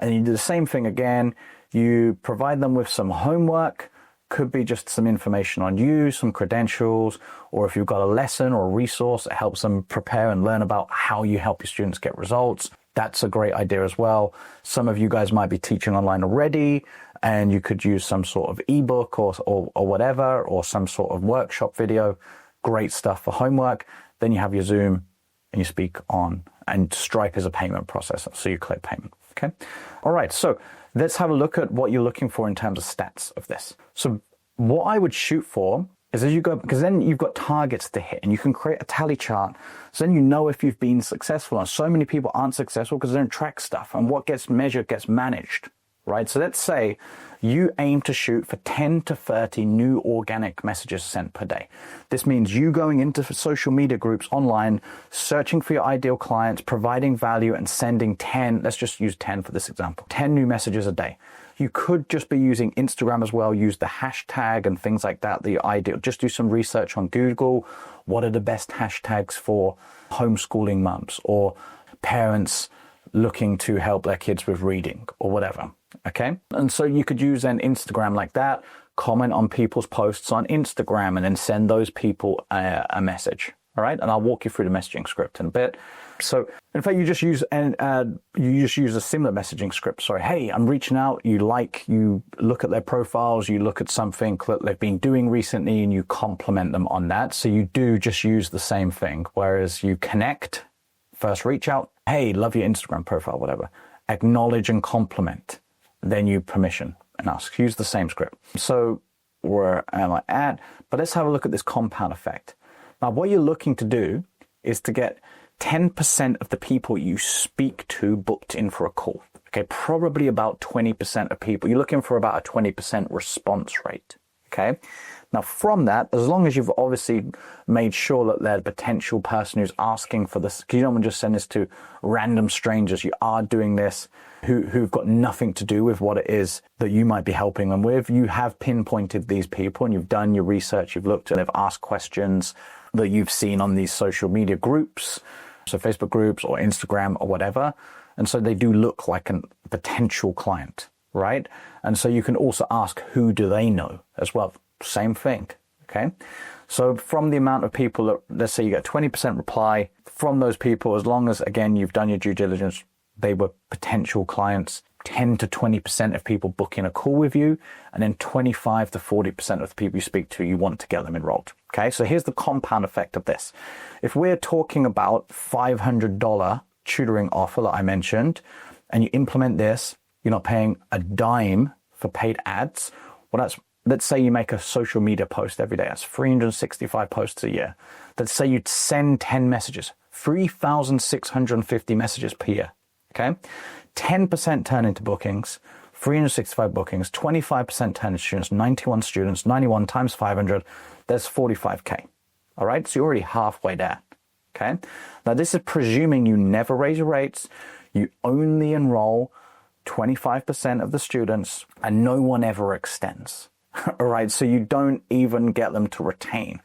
And you do the same thing again. You provide them with some homework. Could be just some information on you, some credentials, or if you've got a lesson or a resource that helps them prepare and learn about how you help your students get results. That's a great idea as well. Some of you guys might be teaching online already, and you could use some sort of ebook or whatever, or some sort of workshop video. Great stuff for homework. Then you have your Zoom and you speak on, and Stripe is a payment processor, so you click payment. Okay. All right. So let's have a look at what you're looking for in terms of stats of this. So what I would shoot for is, as you go, because then you've got targets to hit and you can create a tally chart. So then you know if you've been successful. And so many people aren't successful because they don't track stuff, and what gets measured gets managed, right? So let's say you aim to shoot for 10 to 30 new organic messages sent per day. This means you going into social media groups online, searching for your ideal clients, providing value, and sending 10, let's just use 10 for this example, 10 new messages a day. You could just be using Instagram as well, use the hashtag and things like that, the ideal. Just do some research on Google. What are the best hashtags for homeschooling mums or parents looking to help their kids with reading or whatever, okay? And so you could use then Instagram like that, comment on people's posts on Instagram, and then send those people a message, all right? And I'll walk you through the messaging script in a bit. So in fact, you just use a similar messaging script. Sorry, hey, I'm reaching out. You look at their profiles, you look at something that they've been doing recently, and you compliment them on that. So you do just use the same thing. Whereas you connect, first reach out, hey, love your Instagram profile, whatever. Acknowledge and compliment. Then you permission and ask. Use the same script. So where am I at? But let's have a look at this compound effect. Now, what you're looking to do is to get 10% of the people you speak to booked in for a call. Okay, probably about 20% of people. You're looking for about a 20% response rate. Okay. Now, from that, as long as you've obviously made sure that they're the potential person who's asking for this, because you don't want to just send this to random strangers. You are doing this who've got nothing to do with what it is that you might be helping them with. You have pinpointed these people and you've done your research. You've looked and they've asked questions that you've seen on these social media groups, so Facebook groups or Instagram or whatever. And so they do look like a potential client, right? And so you can also ask, who do they know as well? Same thing, okay? So from the amount of people that, let's say you get 20% reply from those people, as long as, again, you've done your due diligence, they were potential clients, 10 to 20% of people book in a call with you, and then 25 to 40% of the people you speak to, you want to get them enrolled, okay? So here's the compound effect of this. If we're talking about $500 tutoring offer that I mentioned, and you implement this, you're not paying a dime for paid ads. Well, that's, let's say you make a social media post every day. That's 365 posts a year. Let's say you'd send 10 messages, 3,650 messages per year, okay? 10% turn into bookings, 365 bookings, 25% turn into students, 91 students, 91 times 500, there's 45K, all right? So you're already halfway there, okay? Now, this is presuming you never raise your rates, you only enroll 25% of the students, and no one ever extends. All right, so you don't even get them to retain.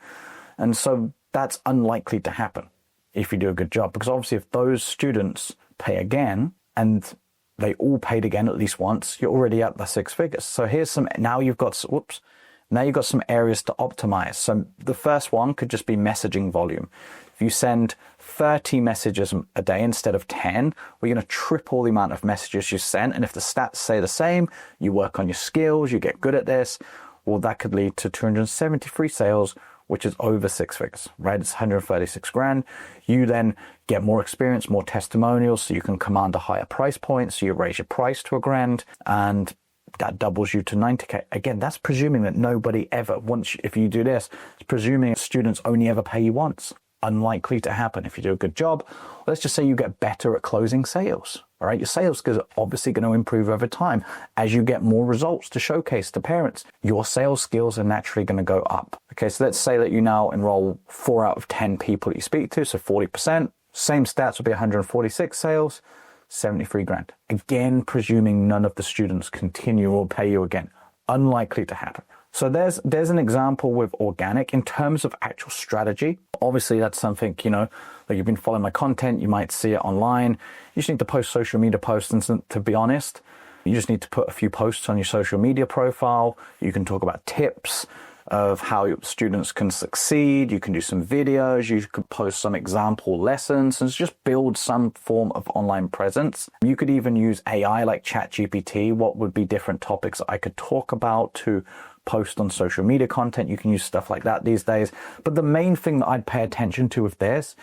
And so that's unlikely to happen if you do a good job, because obviously if those students pay again and they all paid again at least once, you're already at the six figures. So here's some, now you've got some areas to optimize. So the first one could just be messaging volume. If you send 30 messages a day instead of 10, we're going to triple the amount of messages you send. And if the stats say the same, you work on your skills, you get good at this, well, that could lead to 273 sales, which is over six figures, right? It's 136 grand. You then get more experience, more testimonials, so you can command a higher price point. So you raise your price to $1,000 and that doubles you to 90K. Again, that's presuming that nobody ever, if you do this, it's presuming students only ever pay you once. Unlikely to happen if you do a good job. Let's just say you get better at closing sales. All right, your sales skills are obviously going to improve over time as you get more results to showcase to parents. Your sales skills are naturally going to go up. Okay, so let's say that you now enroll 4 out of 10 people that you speak to, so 40%. Same stats would be 146 sales, 73 grand. Again, presuming none of the students continue or pay you again. Unlikely to happen. So there's an example with organic in terms of actual strategy. Obviously, that's something, like you've been following my content, you might see it online. You just need to post social media posts, and to be honest, you just need to put a few posts on your social media profile. You can talk about tips of how your students can succeed. You can do some videos. You could post some example lessons and just build some form of online presence. You could even use AI like ChatGPT. What would be different topics I could talk about to post on social media content? You can use stuff like that these days. But the main thing that I'd pay attention to with this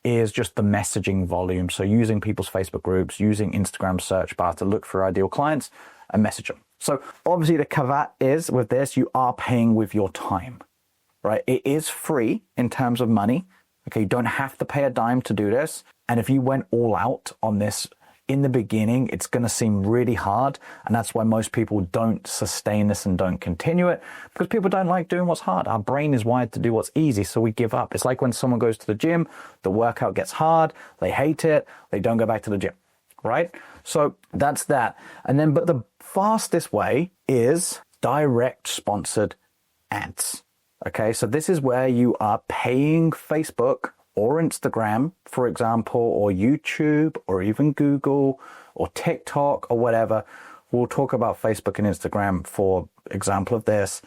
is just the messaging volume. So using people's Facebook groups, using Instagram search bar to look for ideal clients and message them. So obviously the caveat is with this, you are paying with your time, right? It is free in terms of money. Okay, you don't have to pay a dime to do this. And if you went all out on this in the beginning, it's going to seem really hard. And that's why most people don't sustain this and don't continue it, because people don't like doing what's hard. Our brain is wired to do what's easy, so we give up. It's like when someone goes to the gym, the workout gets hard, they hate it, they don't go back to the gym, right? So that's that. And then, but the fastest way is direct sponsored ads. Okay, so this is where you are paying Facebook or Instagram, for example, or YouTube, or even Google, or TikTok, or whatever. We'll talk about Facebook and Instagram for example of this.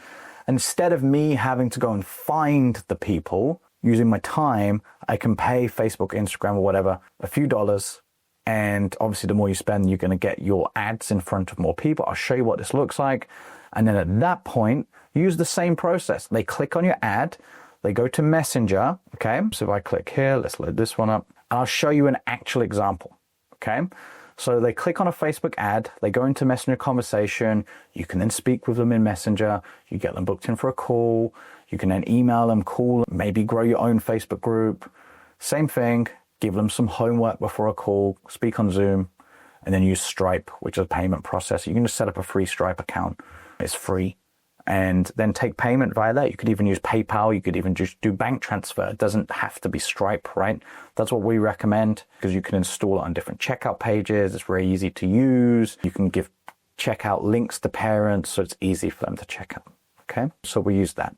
Instead of me having to go and find the people using my time, I can pay Facebook, Instagram, or whatever a few dollars. And obviously, the more you spend, you're going to get your ads in front of more people. I'll show you what this looks like. And then at that point, use the same process. They click on your ad. They go to Messenger, okay? So if I click here, let's load this one up. I'll show you an actual example, okay? So they click on a Facebook ad, they go into Messenger conversation, you can then speak with them in Messenger, you get them booked in for a call, you can then email them, call, maybe grow your own Facebook group. Same thing, give them some homework before a call, speak on Zoom, and then use Stripe, which is a payment processor. You can just set up a free Stripe account. It's free. and then take payment via that. You could even use PayPal. You could even just do bank transfer. It doesn't have to be Stripe, right? That's what we recommend, because you can install it on different checkout pages. It's very easy to use. You can give checkout links to parents, so it's easy for them to check out. Okay, so we use that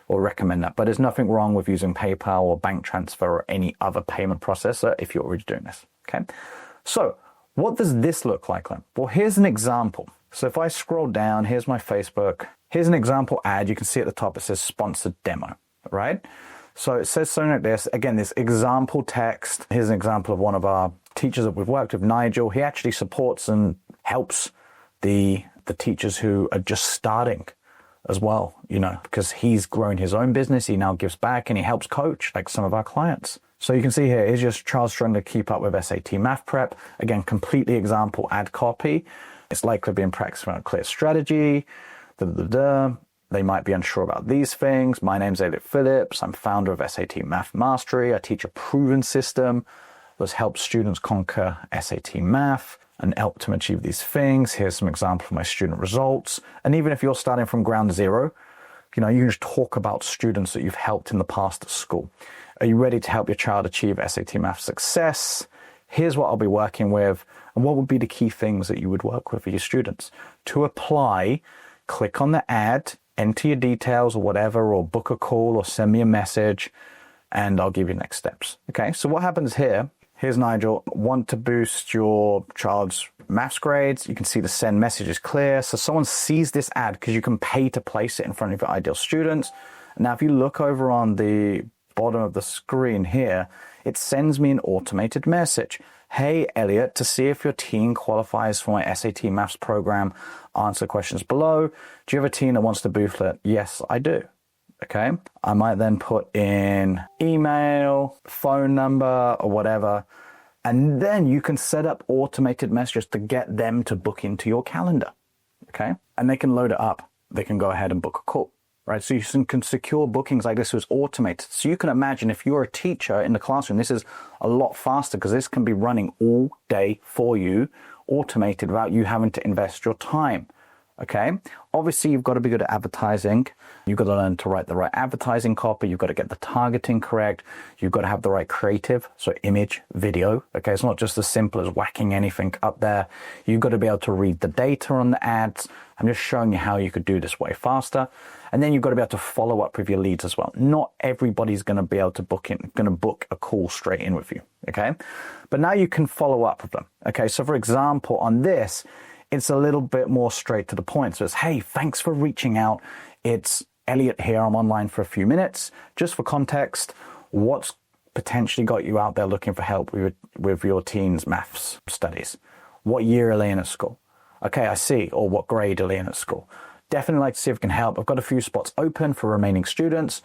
or recommend that. But there's nothing wrong with using PayPal or bank transfer or any other payment processor if you're already doing this. Okay, so what does this look like then? Well, here's an example. So if I scroll down, here's my Facebook. Here's an example ad. You can see at the top, it says sponsored demo, right? So it says something like this. Again, this example text. Here's an example of one of our teachers that we've worked with, Nigel. He actually supports and helps the teachers who are just starting as well, you know, because he's grown his own business. He now gives back and he helps coach like some of our clients. So you can see here, is your child struggling to keep up with SAT math prep? Again, completely example ad copy. It's likely being practiced around a clear strategy. They might be unsure about these things. My name's Elliot Phillips. I'm founder of SAT Math Mastery. I teach a proven system that helps students conquer SAT math and help them achieve these things. Here's some examples of my student results. And even if you're starting from ground zero, you know, you can just talk about students that you've helped in the past at school. Are you ready to help your child achieve SAT math success? Here's what I'll be working with. And what would be the key things that you would work with for your students? To apply, click on the ad, enter your details or whatever, or book a call or send me a message, and I'll give you next steps. Okay, so what happens here? Here's Nigel. Want to boost your child's maths grades? You can see the send message is clear. So someone sees this ad because you can pay to place it in front of your ideal students. Now, if you look over on the bottom of the screen here, it sends me an automated message. Hey, Elliot, to see if your teen qualifies for my SAT maths program, answer questions below. Do you have a teen that wants to boost it? Yes, I do. Okay, I might then put in email, phone number, or whatever, and then you can set up automated messages to get them to book into your calendar. Okay, and they can load it up. They can go ahead and book a call, right? So you can secure bookings like this was automated. So you can imagine if you're a teacher in the classroom, this is a lot faster because this can be running all day for you, automated without you having to invest your time. Okay, obviously you've got to be good at advertising. You've got to learn to write the right advertising copy. You've got to get the targeting correct. You've got to have the right creative, so image, video. Okay, it's not just as simple as whacking anything up there. You've got to be able to read the data on the ads. I'm just showing you how you could do this way faster. And then you've got to be able to follow up with your leads as well. Not everybody's going to be able to book a call straight in with you. Okay, but now you can follow up with them. Okay, so for example, on this, it's a little bit more straight to the point. So it's, hey, thanks for reaching out. It's Elliot here. I'm online for a few minutes. Just for context, what's potentially got you out there looking for help with your teen's maths studies? What year are they in at school? Okay, I see. Or what grade are they in at school? Definitely like to see if we can help. I've got a few spots open for remaining students.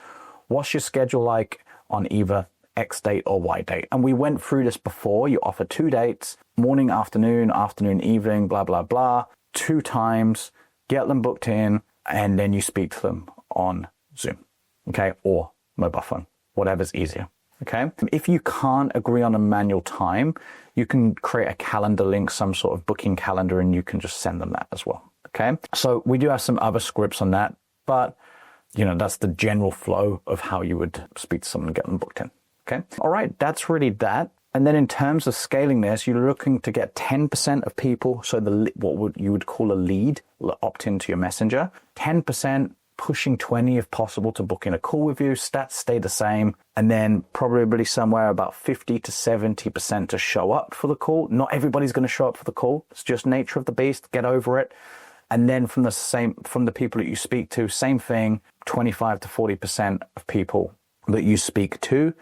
What's your schedule like on either X date or Y date? And we went through this before. You offer 2 dates, morning, afternoon, evening, blah, blah, blah, 2 times, get them booked in, and then you speak to them on Zoom, okay, or mobile phone, whatever's easier, okay? If you can't agree on a manual time, you can create a calendar link, some sort of booking calendar, and you can just send them that as well, okay? So we do have some other scripts on that, but, you know, that's the general flow of how you would speak to someone and get them booked in. Okay. All right. That's really that. And then in terms of scaling this, you're looking to get 10% of people. So you would call a lead opt into your messenger, 10%, pushing 20 if possible to book in a call with you. Stats stay the same. And then probably somewhere about 50 to 70% to show up for the call. Not everybody's going to show up for the call. It's just nature of the beast. Get over it. And then from the people that you speak to, same thing, 25 to 40% of people that you speak to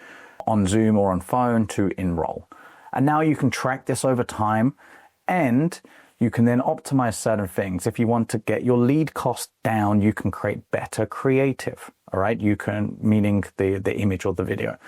on Zoom or on phone to enroll. And now you can track this over time, and you can then optimize certain things. If you want to get your lead cost down, you can create better creative. All right, you can, meaning the image or the video.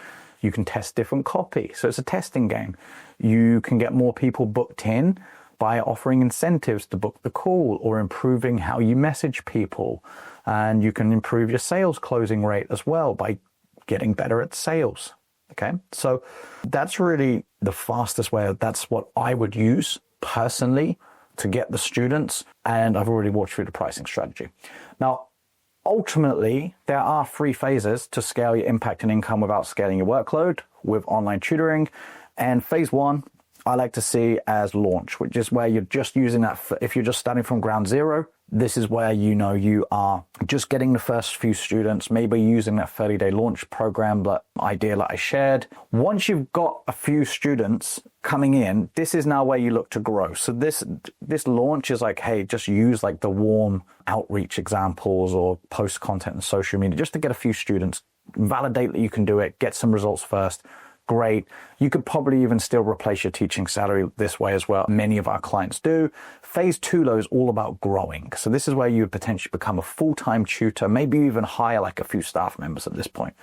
You can test different copy. So it's a testing game. You can get more people booked in by offering incentives to book the call or improving how you message people. And you can improve your sales closing rate as well by getting better at sales. Okay, so that's really the fastest way. That's what I would use personally to get the students. And I've already walked through the pricing strategy. Now, ultimately, there are 3 phases to scale your impact and income without scaling your workload with online tutoring. And phase 1, I like to see as launch, which is where you're just using that. If you're just starting from ground zero, this is where you are just getting the first few students, maybe using that 30-day launch program, that idea that I shared. Once you've got a few students coming in, this is now where you look to grow. So this launch is like, hey, just use like the warm outreach examples or post content on social media just to get a few students, validate that you can do it, get some results first. Great. You could probably even still replace your teaching salary this way as well. Many of our clients do. Phase 2, though, is all about growing. So this is where you would potentially become a full-time tutor, maybe even hire like a few staff members at this point.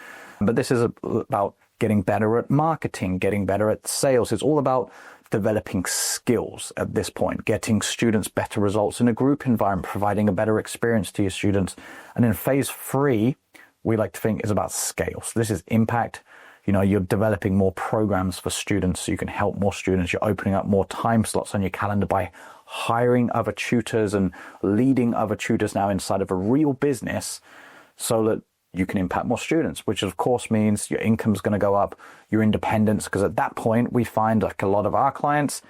But this is about getting better at marketing, getting better at sales. It's all about developing skills at this point, getting students better results in a group environment, providing a better experience to your students. And then phase 3, we like to think is about scale. So this is impact. You're developing more programs for students so you can help more students. You're opening up more time slots on your calendar by hiring other tutors and leading other tutors now inside of a real business so that you can impact more students, which of course means your income's going to go up, your independence, because at that point we find like a lot of our clients,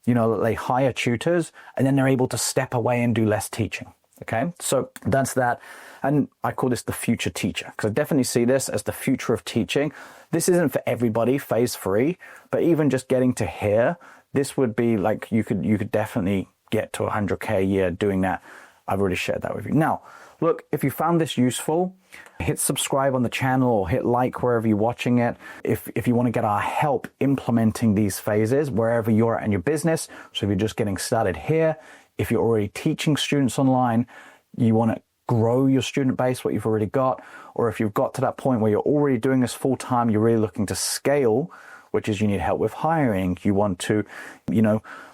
they hire tutors and then they're able to step away and do less teaching. Okay, so that's that. And I call this the future teacher, because I definitely see this as the future of teaching. This isn't for everybody, phase 3, but even just getting to here, this would be like you could definitely get to 100K a year doing that. I've already shared that with you. Now, look, if you found this useful, hit subscribe on the channel or hit like wherever you're watching it. If you want to get our help implementing these phases wherever you're at in your business, so if you're just getting started here, if you're already teaching students online, you want to grow your student base, what you've already got, or if you've got to that point where you're already doing this full time, you're really looking to scale, which is you need help with hiring. You want to,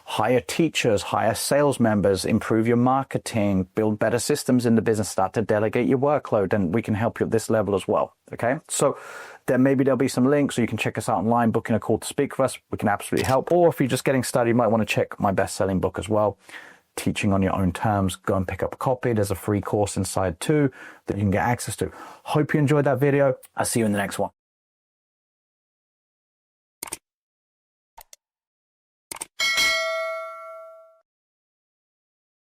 hire teachers, hire sales members, improve your marketing, build better systems in the business, start to delegate your workload, and we can help you at this level as well. Okay. So then maybe there'll be some links, or you can check us out online, booking a call to speak with us. We can absolutely help. Or if you're just getting started, you might want to check my best-selling book as well, Teaching on Your Own Terms. Go and pick up a copy. There's a free course inside too that you can get access to. Hope you enjoyed that video. I'll see you in the next one.